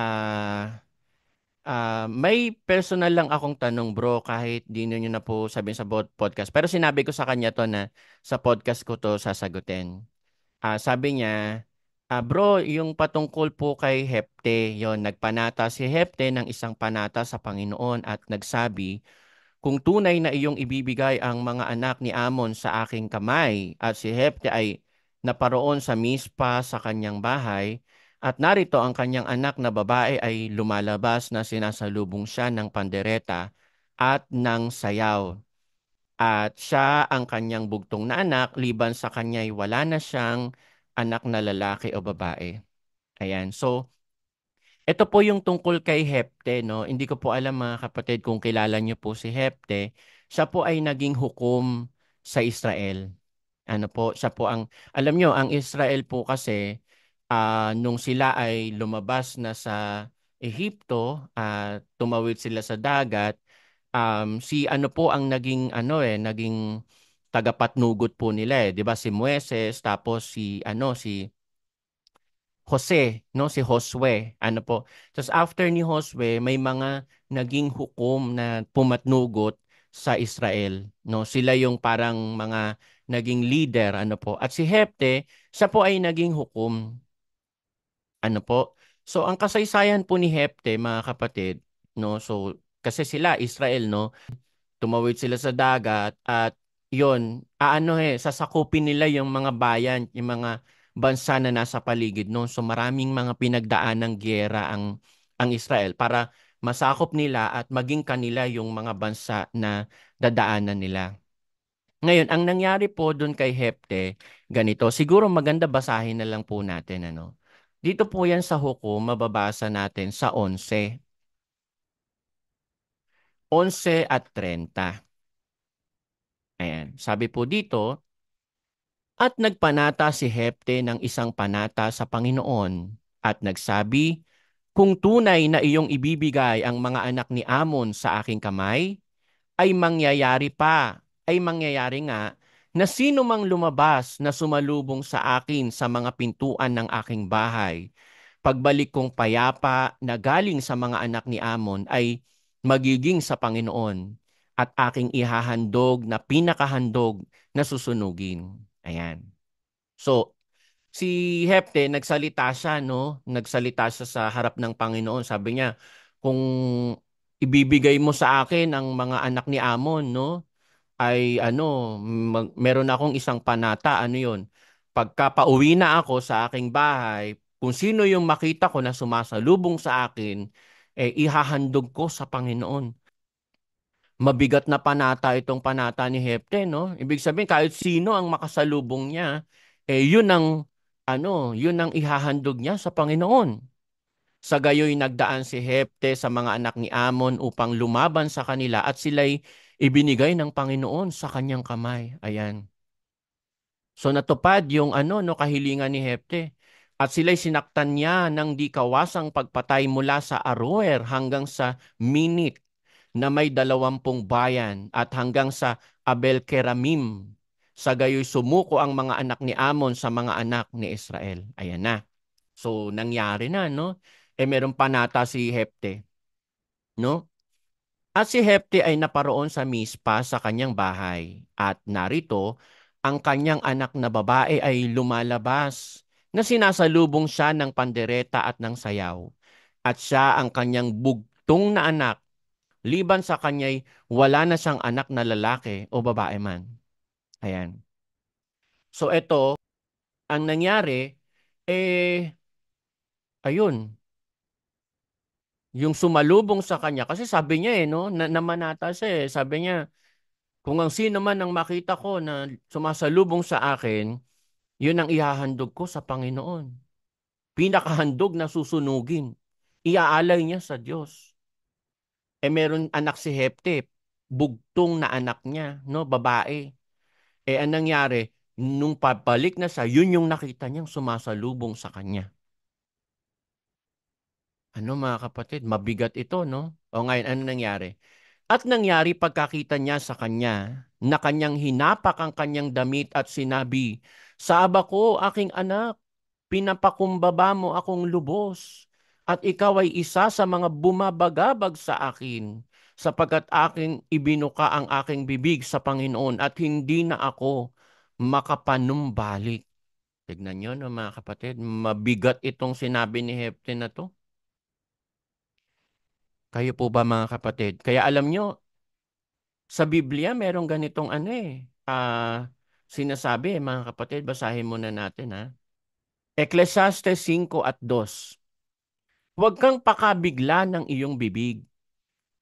May personal lang akong tanong bro kahit di niyo na po sabihin sa podcast. Pero sinabi ko sa kanya to na sa podcast ko to sasagutin. Sabi niya, bro, yung patungkol po kay Hepte, yon nagpanata si Hepte ng isang panata sa Panginoon at nagsabi, kung tunay na iyong ibibigay ang mga anak ni Amon sa aking kamay at si Hepte ay naparoon sa mispa sa kanyang bahay at narito ang kanyang anak na babae ay lumalabas na sinasalubong siya ng pandereta at ng sayaw. At siya ang kanyang bugtong na anak, liban sa kanya'y wala na siyang anak na lalaki o babae. Ayan. So, ito po yung tungkol kay Hepte, no? Hindi ko po alam mga kapatid kung kilala niyo po si Hepte. Siya po ay naging hukom sa Israel. Ano po, siya po ang, alam niyo, ang Israel po kasi, nung sila ay lumabas na sa Ehipto, tumawid sila sa dagat, si ano po ang naging, naging tagapatnugot po nila 'di ba? Si Moises, tapos si Jose, no, si Josue, ano po. Tapos after ni Josue, may mga naging hukom na pumatnugot sa Israel, no. Sila yung parang mga naging leader, ano po. At si Hepte, siya po ay naging hukom, ano po. So ang kasaysayan po ni Hepte, mga kapatid, no. So kasi sila Israel, no, tumawid sila sa dagat at yon sasakupin nila yung mga bayan, yung mga bansa na nasa paligid noon. So maraming mga pinagdaan ng giyera ang Israel para masakop nila at maging kanila yung mga bansa na dadaanan nila. Ngayon, ang nangyari po doon kay Hepte, ganito, siguro maganda basahin na lang po natin, ano. Dito po yan sa hukom, mababasa natin sa 11, 11 at 30. Ayan. Sabi po dito, at nagpanata si Hepte ng isang panata sa Panginoon at nagsabi, kung tunay na iyong ibibigay ang mga anak ni Amon sa aking kamay, ay mangyayari nga na sino mang lumabas na sumalubong sa akin sa mga pintuan ng aking bahay, pagbalik kong payapa na galing sa mga anak ni Amon ay magiging sa Panginoon at aking ihahandog na pinakahandog na susunugin. Ayan. So, si Hepte, nagsalita siya, no? Nagsalita siya sa harap ng Panginoon. Sabi niya, kung ibibigay mo sa akin ang mga anak ni Amon, no? Ay meron akong isang panata, ano yun? Pagka pauwi na ako sa aking bahay, kung sino yung makita ko na sumasalubong sa akin, ihahandog ko sa Panginoon. Mabigat na panata itong panata ni Hepte, no? Ibig sabihin, kahit sino ang makasalubong niya, yun ang ihahandog niya sa Panginoon. Sa gayoy nagdaan si Hepte sa mga anak ni Amon upang lumaban sa kanila at sila'y ibinigay ng Panginoon sa kanyang kamay. Ayan. So natupad yung kahilingan ni Hepte. At sila'y sinaktan niya ng di kawasang pagpatay mula sa Aroer hanggang sa Minit na may 20 bayan at hanggang sa Abel-Keramim. Sa gayoy sumuko ang mga anak ni Amon sa mga anak ni Israel. Ayan na. So nangyari na, no? Meron panata si Hepte, no? At si Hepte ay naparoon sa Mispa sa kanyang bahay. At narito, ang kanyang anak na babae ay lumalabas na sinasalubong siya ng pandereta at ng sayaw. At siya ang kanyang bugtong na anak, liban sa kanya'y wala na siyang anak na lalaki o babae man. Ayan. So ito, ang nangyari, ayun, yung sumalubong sa kanya, kasi sabi niya no, namanata siya sabi niya, kung ang sino man ang makita ko na sumasalubong sa akin, yun ang ihahandog ko sa Panginoon. Pinakahandog na susunugin. Iaalay niya sa Diyos. Meron anak si Hepte, bugtong na anak niya, no, babae. Ang nangyari, nung pabalik na siya, yun yung nakita niyang sumasalubong sa kanya. Ano mga kapatid, mabigat ito, no? O ngayon, ano nangyari? At nangyari pagkakita niya sa kanya, na kanyang hinapak ang kanyang damit at sinabi, Saba ko, aking anak, pinapakumbaba mo akong lubos, at ikaw ay isa sa mga bumabagabag sa akin, sapagkat aking ibinuka ang aking bibig sa Panginoon at hindi na ako makapanumbalik. Tignan nyo, no, mga kapatid, mabigat itong sinabi ni Hefte na to. Kayo po ba, mga kapatid? Kaya alam nyo, sa Biblia merong ganitong ano sinasabi, mga kapatid, basahin muna natin ha. Ecclesiastes 5:2. Huwag kang pakabigla ng iyong bibig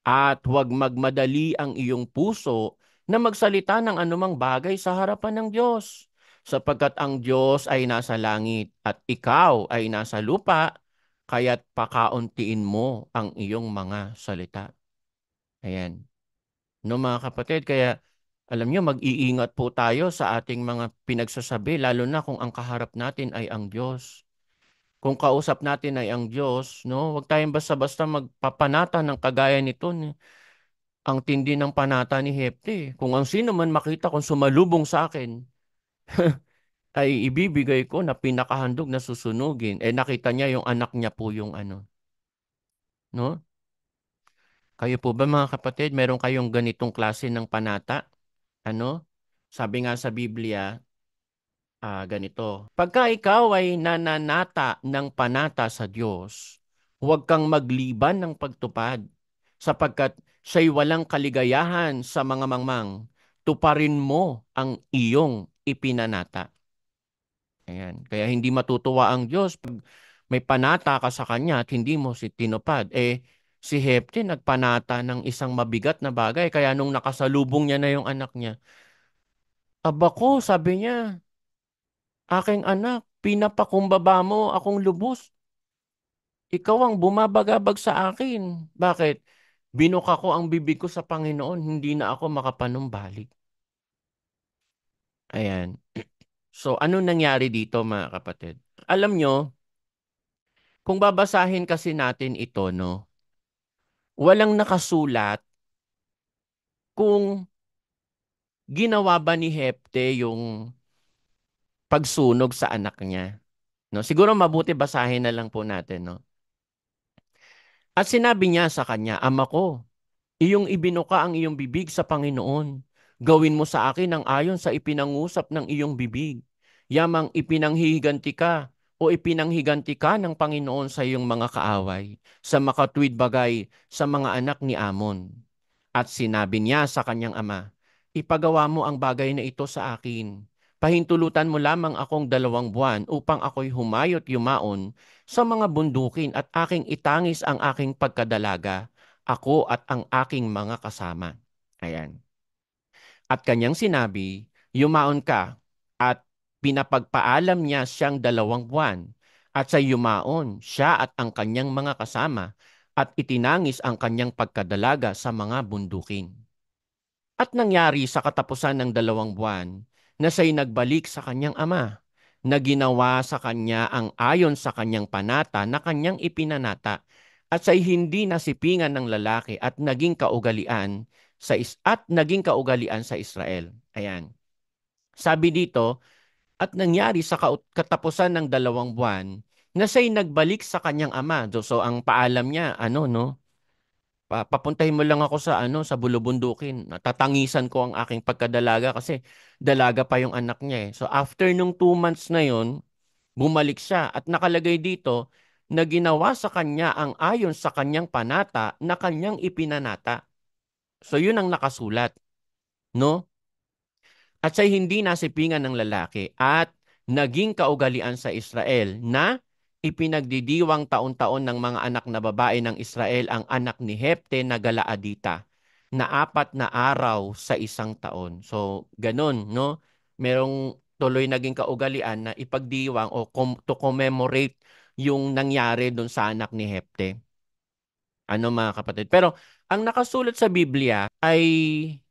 at huwag magmadali ang iyong puso na magsalita ng anumang bagay sa harapan ng Diyos. Sapagkat ang Diyos ay nasa langit at ikaw ay nasa lupa, kaya't pakauntiin mo ang iyong mga salita. Ayan. No, mga kapatid, kaya alam nyo, mag-iingat po tayo sa ating mga pinagsasabi, lalo na kung ang kaharap natin ay ang Diyos. Kung kausap natin ay ang Diyos, no, huwag tayong basta-basta magpapanata ng kagaya nito. Ang tindi ng panata ni Hefte. Kung ang sino man makita kong sumalubong sa akin, ay ibibigay ko na pinakahandog na susunugin. Eh nakita niya yung anak niya po yung ano. No? Kayo po ba, mga kapatid, meron kayong ganitong klase ng panata? Ano? Sabi nga sa Biblia, ganito. Pagka ikaw ay nananata ng panata sa Diyos, huwag kang magliban ng pagtupad, sapagkat siya'y walang kaligayahan sa mga mangmang. Tuparin mo ang iyong ipinanata. Ayan. Kaya hindi matutuwa ang Diyos pag may panata ka sa Kanya at hindi mo tinupad. Si Hefte nagpanata ng isang mabigat na bagay, kaya nung nakasalubong niya na yung anak niya, aba ko, sabi niya, aking anak, pinapakumbaba mo akong lubos. Ikaw ang bumabagabag sa akin. Bakit? Binuka ko ang bibig ko sa Panginoon, hindi na ako makapanumbalik. Ayan. So, ano nangyari dito, mga kapatid? Alam nyo, kung babasahin kasi natin ito, no, walang nakasulat kung ginawa ba ni Hepte yung pagsunog sa anak niya. No? Siguro mabuti basahin na lang po natin. No? At sinabi niya sa kanya, Ama ko, iyong ibinuka ang iyong bibig sa Panginoon. Gawin mo sa akin ang ayon sa ipinangusap ng iyong bibig. Yamang ipinanghihiganti ka o ipinanghiganti ka ng Panginoon sa iyong mga kaaway, sa makatwid bagay sa mga anak ni Amon. At sinabi niya sa kanyang ama, Ipagawa mo ang bagay na ito sa akin. Pahintulutan mo lamang akong 2 buwan upang ako'y humayot yumaon sa mga bundukin at aking itangis ang aking pagkadalaga, ako at ang aking mga kasama. Ayan. At kanyang sinabi, yumaon ka, at pinapagpaalam niya siyang 2 buwan. At sa yumaon, siya at ang kanyang mga kasama, at itinangis ang kanyang pagkadalaga sa mga bundukin. At nangyari sa katapusan ng 2 buwan, na siya'y nagbalik sa kanyang ama, na ginawa sa kanya ang ayon sa kanyang panata na kanyang ipinanata, at siya'y hindi nasipingan ng lalaki at naging kaugalian sa Israel. Ayan. Sabi dito, at nangyari sa katapusan ng 2 buwan, na siya'y nagbalik sa kanyang ama. So ang paalam niya, ano, no? Papuntahin mo lang ako sa sa bulubundukin. Tatangisan ko ang aking pagkadalaga kasi dalaga pa yung anak niya eh. So after nung 2 months na yon, bumalik siya at nakalagay dito na ginawa sa kanya ang ayon sa kanyang panata na kanyang ipinanata. So yun ang nakasulat, no? At siya'y hindi nasipingan ng lalaki at naging kaugalian sa Israel na ipinagdidiwang taon-taon ng mga anak na babae ng Israel ang anak ni Hepte na Galaadita na 4 na araw sa 1 taon. So, ganun, no? Merong tuloy naging kaugalian na ipagdiwang o to commemorate yung nangyari doon sa anak ni Hepte. Ano, mga kapatid? Pero ang nakasulat sa Biblia ay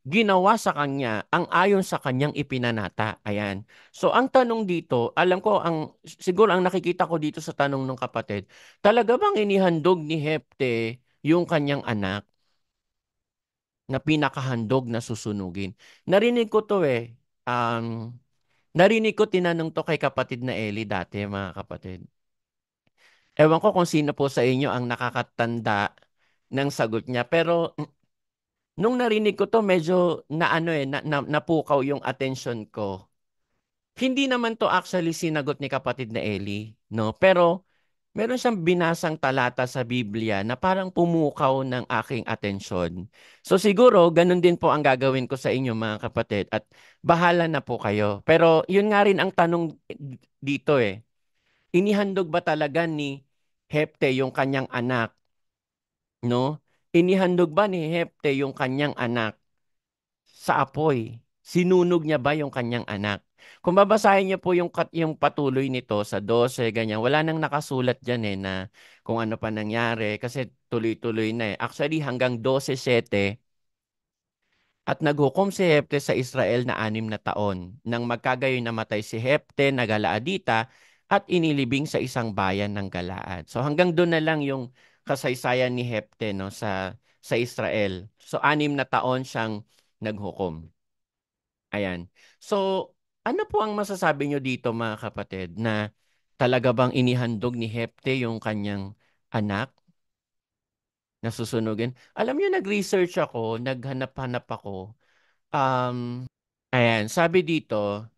ginawa sa kanya ang ayon sa kanyang ipinanata. Ayan. So ang tanong dito, alam ko siguro ang nakikita ko dito sa tanong ng kapatid, talaga bang inihandog ni Hepte yung kanyang anak na pinakahandog na susunugin? Narinig ko to eh. Narinig ko tinanong to kay kapatid na Eli dati, mga kapatid. Ewan ko kung sino po sa inyo ang nakakatanda ng sagot niya. Pero nung narinig ko to, medyo napukaw yung attention ko. Hindi naman to actually sinagot ni kapatid na Eli, no? Pero meron siyang binasang talata sa Biblia na parang pumukaw ng aking atensyon. So siguro, ganun din po ang gagawin ko sa inyo mga kapatid at bahala na po kayo. Pero yun nga rin ang tanong dito eh. Inihandog ba talaga ni Hepte yung kanyang anak, no? Inihandog ba ni Hepte yung kanyang anak sa apoy? Sinunog niya ba yung kanyang anak? Kung babasahin niyo po yung patuloy nito sa 12, ganyan, wala nang nakasulat dyan eh na kung ano pa nangyari kasi tuloy-tuloy na eh. Actually, hanggang 12:7 at naghukom si Hepte sa Israel na 6 na taon. Nang magkagayon namatay si Hepte na Galaadita at inilibing sa isang bayan ng Galaad. So hanggang doon na lang yung kasaysayan ni Hepte no, sa Israel. So 6 na taon siyang naghukom. Ayan. So ano po ang masasabi nyo dito mga kapatid na talaga bang inihandog ni Hepte yung kanyang anak na susunugin? Alam niyo, nag-research ako, naghanap-hanap ako. Ayan, sabi dito,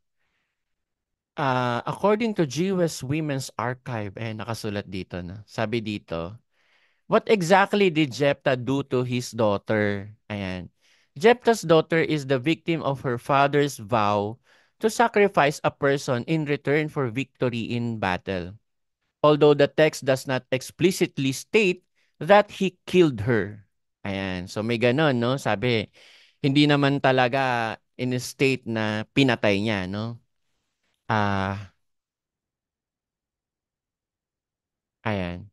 according to Jewish Women's Archive, nakasulat dito na. Sabi dito, what exactly did Jephthah do to his daughter? Ayan. Jephthah's daughter is the victim of her father's vow to sacrifice a person in return for victory in battle. Although the text does not explicitly state that he killed her. Ayan. So may ganon, no? Sabi, hindi naman talaga in-state na pinatay niya, no? Ah, ayan.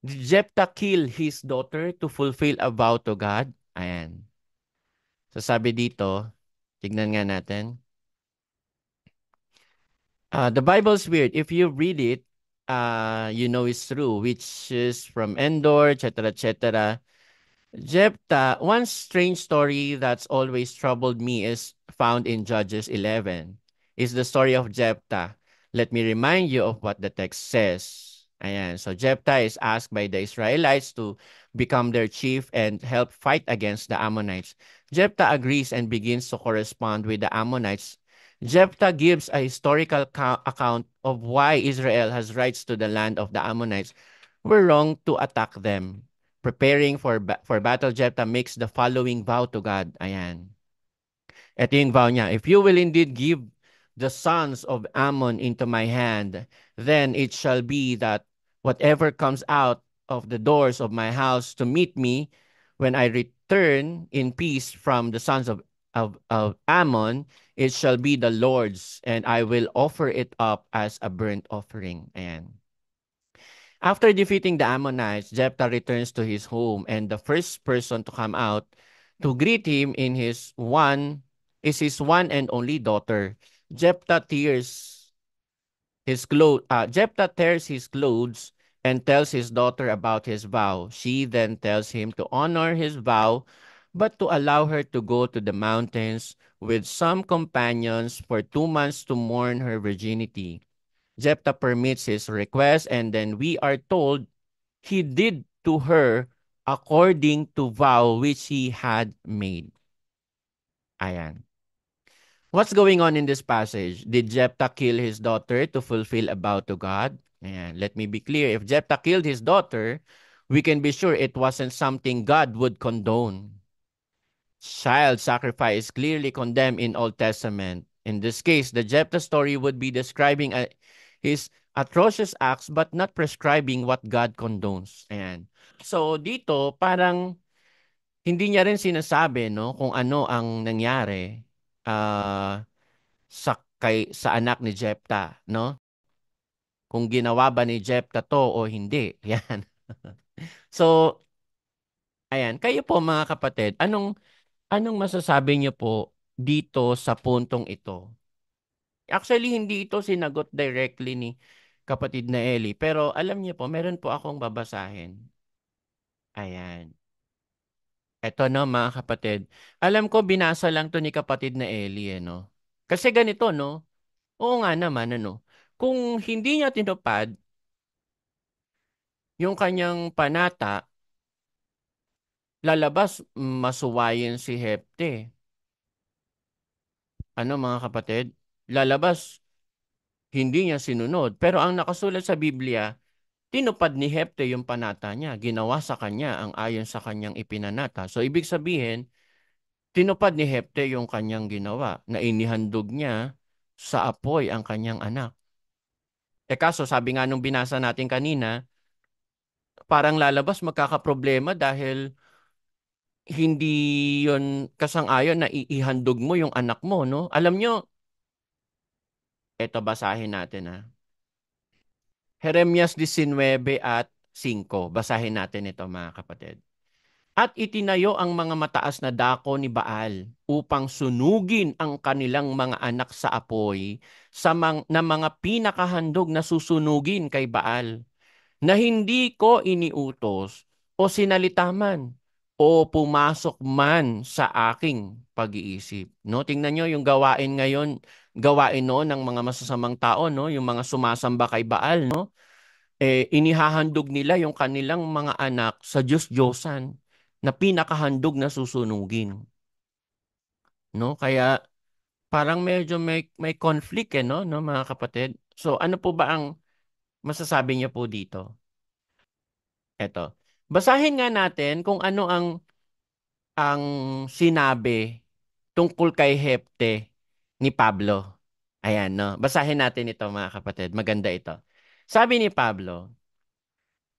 Did Jephthah kill his daughter to fulfill a vow to God? Ayan. So sabi dito, tignan nga natin. The Bible's weird. If you read it, you know it's true, which is from Endor, etc., etc. Jephthah, one strange story that's always troubled me is found in Judges 11. Is the story of Jephthah. Let me remind you of what the text says. Ayan. So Jephthah is asked by the Israelites to become their chief and help fight against the Ammonites. Jephthah agrees and begins to correspond with the Ammonites. Jephthah gives a historical account of why Israel has rights to the land of the Ammonites were wrong to attack them. Preparing for battle, Jephthah makes the following vow to God. Ayan. Ito yung vow niya. If you will indeed give the sons of Ammon into my hand, then it shall be that whatever comes out of the doors of my house to meet me when I return in peace from the sons of Ammon, it shall be the Lord's, and I will offer it up as a burnt offering. Ayan. After defeating the Ammonites, Jephthah returns to his home, and the first person to come out to greet him is his one and only daughter. Jephthah tears his clothes and tells his daughter about his vow. She then tells him to honor his vow, but to allow her to go to the mountains with some companions for 2 months to mourn her virginity. Jephthah permits his request, and then we are told he did to her according to vow which he had made. Ayan. What's going on in this passage? Did Jephthah kill his daughter to fulfill a vow to God? Ayan. Let me be clear. If Jephthah killed his daughter, we can be sure it wasn't something God would condone. Child sacrifice is clearly condemned in Old Testament. In this case, the Jephthah story would be describing his atrocious acts but not prescribing what God condones. Ayan. So dito, parang hindi niya rin sinasabi no, kung ano ang nangyari sa anak ni Jephthah. No? Kung ginawa ba ni Jephthah to o hindi. Yan. So, ayan. Kayo po mga kapatid, anong masasabi niyo po dito sa puntong ito? Actually, hindi ito sinagot directly ni kapatid na Eli. Pero alam niyo po, meron po akong babasahin. Ayan. Eto no, mga kapatid. Alam ko, binasa lang to ni kapatid na Eli, no? Kasi ganito, no? Oo nga naman, ano? Kung hindi niya tinupad yung kanyang panata, lalabas masuwayin si Hepte. Ano mga kapatid? Lalabas hindi niya sinunod. Pero ang nakasulat sa Biblia, tinupad ni Hepte yung panata niya. Ginawa sa kanya ang ayon sa kanyang ipinanata. So ibig sabihin, tinupad ni Hepte yung kanyang ginawa na inihandog niya sa apoy ang kanyang anak. Kaso sabi nga nung binasa natin kanina, parang lalabas magkakaproblema dahil hindi yon kasang-ayon na ihandog mo yung anak mo, no? Alam nyo, eto basahin natin ha. Jeremias 19 at 5. Basahin natin ito mga kapatid. At itinayo ang mga mataas na dako ni Baal upang sunugin ang kanilang mga anak sa apoy na mga pinakahandog na susunugin kay Baal, na hindi ko iniutos o sinalita man o pumasok man sa aking pag-iisip. No, tingnan nyo yung gawain ngayon, gawain no ng mga masasamang tao, no, yung mga sumasamba kay Baal, no? Inihahandog nila yung kanilang mga anak sa Diyos-Diyosan na pinakahandog na susunugin. No? Kaya parang medyo may conflict no mga kapatid. So ano po ba ang masasabi niyo po dito? Eto. Basahin nga natin kung ano ang sinabi tungkol kay Hepte ni Pablo. Ayan, no? Basahin natin ito mga kapatid. Maganda ito. Sabi ni Pablo,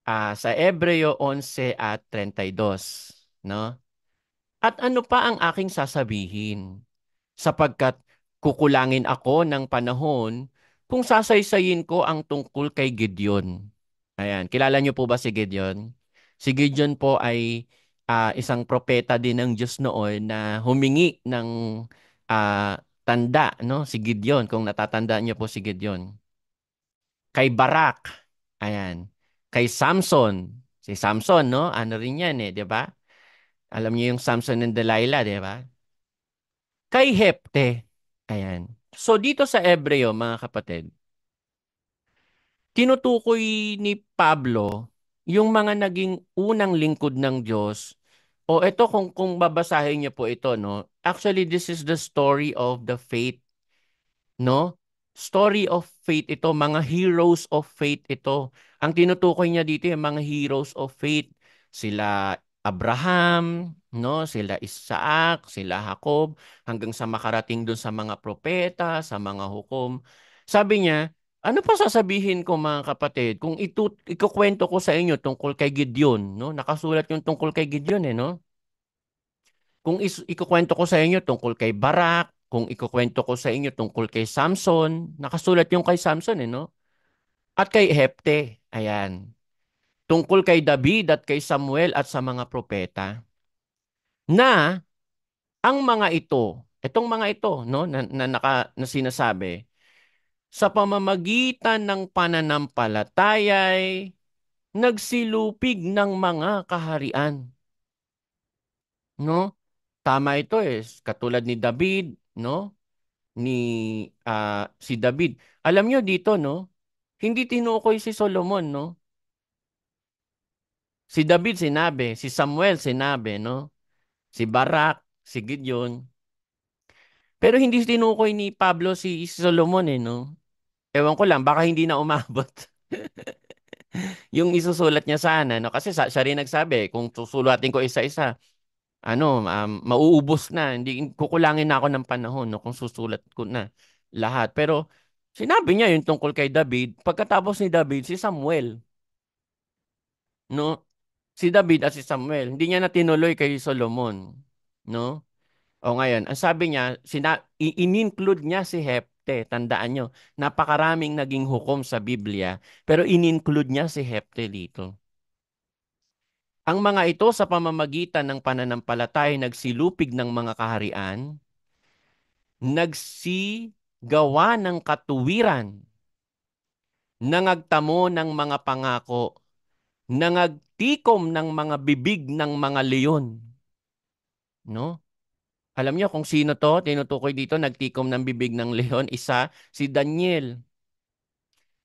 sa Hebreo 11 at 32, no? At ano pa ang aking sasabihin? Sapagkat kukulangin ako ng panahon kung sasaysayin ko ang tungkol kay Gideon. Ayan, kilala niyo po ba si Gideon? Si Gideon po ay isang propeta din ng Diyos noon na humingi ng tanda, no? Si Gideon, kung natatandaan niyo po si Gideon. Kay Barak, ayan. Kay Samson, si Samson, no? Ano rin yan 'di ba? Alam niyo yung Samson and Delilah, 'di ba? Kay Hepte, ayan. So dito sa Hebreo, mga kapatid, tinutukoy ni Pablo yung mga naging unang lingkod ng Diyos. O ito kung babasahin niyo po ito, no? Actually, this is the story of the faith, no? Story of faith ito, mga heroes of faith ito. Ang tinutukoy niya dito yung mga heroes of faith. Sila Abraham, no? Sila Isaac, sila Jacob, hanggang sa makarating dun sa mga propeta, sa mga hukom. Sabi niya, ano pa sasabihin ko mga kapatid kung ikukwento ko sa inyo tungkol kay Gideon, no? Nakasulat yung tungkol kay Gideon no? Kung ikukwento ko sa inyo tungkol kay Barak, kung ikukwento ko sa inyo tungkol kay Samson, nakasulat yung kay Samson no? At kay Hepte, ayan. Tungkol kay David at kay Samuel at sa mga propeta. Na ang mga ito, itong mga ito, no, na sinasabi, sa pamamagitan ng pananampalatayay, nagsilupig ng mga kaharian. No? Tama ito katulad ni David, no? Ni si David. Alam nyo dito, no? Hindi tinukoy si Solomon, no? Si David sinabi, si Samuel sinabi, no? Si Barak, si Gideon. Pero hindi tinukoy ni Pablo si Solomon, no? Ewan ko lang, baka hindi na umabot. Yung isusulat niya sana, no? Kasi siya rin nagsabi, kung susulatin ko isa-isa, mauubos na. Hindi, kukulangin na ako ng panahon, no? Kung susulat ko na lahat. Pero sinabi niya yung tungkol kay David. Pagkatapos ni David, si Samuel. No? Si David at si Samuel. Hindi niya na tinuloy kay Solomon. No? O ngayon, ang sabi niya, in-include niya si Hepte. Tandaan nyo, napakaraming naging hukom sa Biblia, pero in-include niya si Hepte dito. Ang mga ito sa pamamagitan ng pananampalatay nagsilupig ng mga kaharian, nagsigawa ng katuwiran, nangagtamo ng mga pangako, nangagtikom ng mga bibig ng mga leyon. No? Alam niyo kung sino to? Tinutukoy dito, nagtikom ng bibig ng leon. Isa, si Daniel.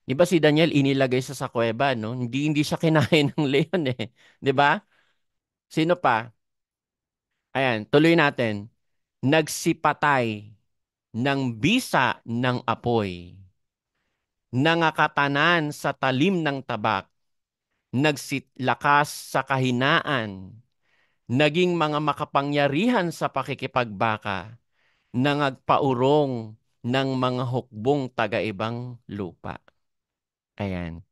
Di ba si Daniel inilagay sa kuweba, no? Hindi siya kinain ng leon eh. Di ba? Sino pa? Ayan, tuloy natin. Nagsipatay ng bisa ng apoy, nangakatanan sa talim ng tabak, nagsitlakas sa kahinaan, naging mga makapangyarihan sa pakikipagbaka, nangagpaurong ng mga hukbong taga-ibang lupa. Ayan.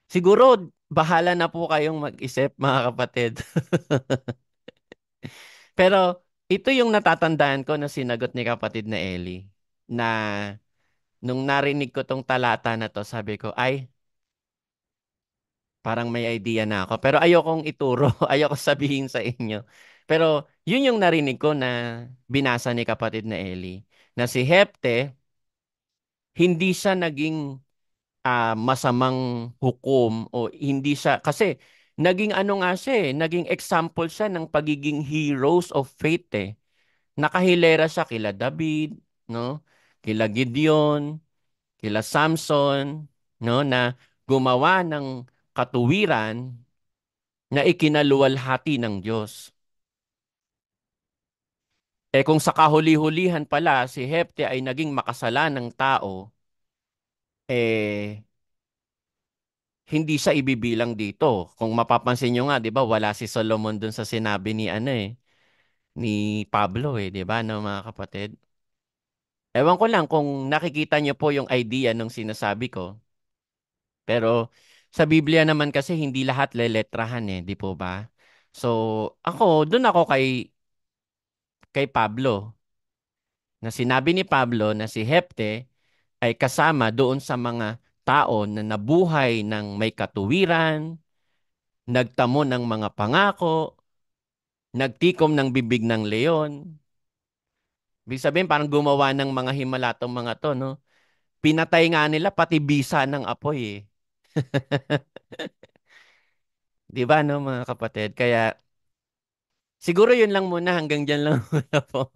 Siguro, bahala na po kayong mag-isip, mga kapatid. Pero, ito yung natatandaan ko na sinagot ni kapatid na Ellie, na nung narinig ko tong talata na to, sabi ko, ay, parang may idea na ako. Pero ayokong ituro, ayoko sabihin sa inyo. Pero yun yung narinig ko na binasa ni kapatid na Ellie. Na si Hepte, hindi siya naging masamang hukom o hindi siya, kasi naging ano nga siya eh, naging example siya ng pagiging heroes of faith eh. Nakahilera siya kila David, no? Kila Gideon, kila Samson, no, na gumawa ng katuwiran na ikinaluwalhati ng Diyos. Eh kung sa kahuli-hulihan pala si Hepte ay naging makasalanang tao, eh hindi siya ibibilang dito. Kung mapapansin nyo nga, 'di ba, wala si Solomon dun sa sinabi ni ano eh, ni Pablo eh, 'di ba, no, mga kapatid? Ewan ko lang kung nakikita nyo po yung idea nung sinasabi ko. Pero sa Biblia naman kasi hindi lahat leletrahan eh, di po ba? So, doon ako kay Pablo. Na sinabi ni Pablo na si Hepte ay kasama doon sa mga tao na nabuhay ng may katuwiran, nagtamo ng mga pangako, nagtikom ng bibig ng leon. Ibig sabihin, parang gumawa ng mga himalatong mga to, no? Pinatay nga nila pati bisa ng apoy eh. Di ba, no, mga kapatid? Kaya, siguro yun lang muna, hanggang dyan lang muna po.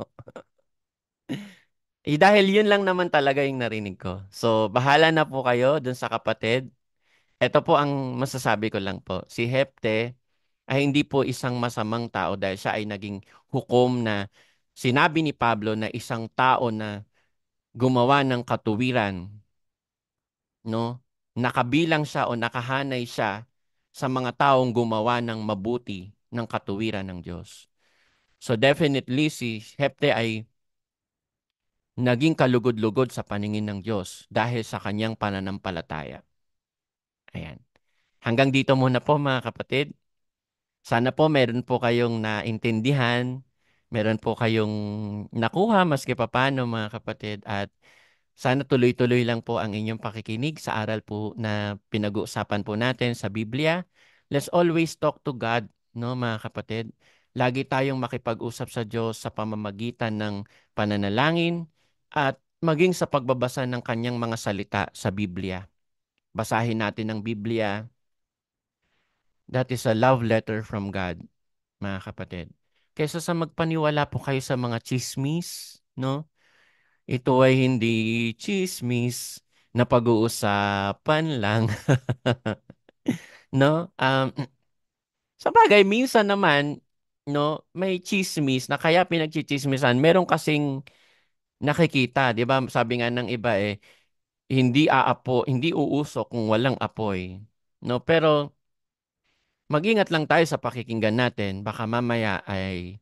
Dahil yun lang naman talaga yung narinig ko. So, bahala na po kayo dun sa kapatid. Ito po ang masasabi ko lang po. Si Hepte ay hindi po isang masamang tao dahil siya ay naging hukom na sinabi ni Pablo na isang tao na gumawa ng katuwiran, no? Nakabilang siya o nakahanay siya sa mga taong gumawa ng mabuti ng katuwiran ng Diyos. So definitely si Hepte ay naging kalugod-lugod sa paningin ng Diyos dahil sa kanyang pananampalataya. Ayan. Hanggang dito muna po mga kapatid. Sana po meron po kayong naintindihan, meron po kayong nakuha maski papaano mga kapatid, at sana tuloy-tuloy lang po ang inyong pakikinig sa aral po na pinag-uusapan po natin sa Biblia. Let's always talk to God, no mga kapatid. Lagi tayong makipag-usap sa Diyos sa pamamagitan ng pananalangin at maging sa pagbabasa ng kanyang mga salita sa Biblia. Basahin natin ang Biblia. That is a love letter from God, mga kapatid. Kaysa sa magpaniwala po kayo sa mga chismis, no? Ito ay hindi chismis na pag-uusapan lang. No? Sa bagay, minsan naman, no, may chismis na kaya pinagchichismisan. Meron kasing nakikita, 'di ba? Sabi nga ng iba eh, hindi uusok kung walang apoy. No, pero mag-ingat lang tayo sa pakikinggan natin. Baka mamaya ay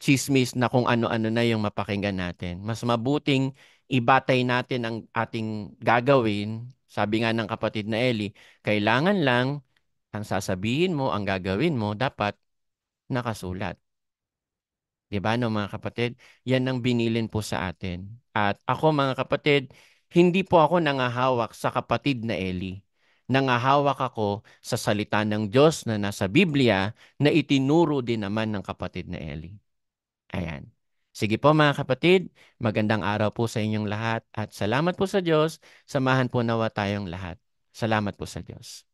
chismis na kung ano-ano na yung mapakinggan natin. Mas mabuting ibatay natin ang ating gagawin. Sabi nga ng kapatid na Eli, kailangan lang ang sasabihin mo, ang gagawin mo, dapat nakasulat. 'Di ba, no, mga kapatid? Yan ang binilin po sa atin. At ako, mga kapatid, hindi po ako nangahawak sa kapatid na Eli. Nangahawak ako sa salita ng Diyos na nasa Biblia na itinuro din naman ng kapatid na Eli. Ayan. Sige po mga kapatid, magandang araw po sa inyong lahat at salamat po sa Diyos. Samahan po nawa tayong lahat. Salamat po sa Diyos.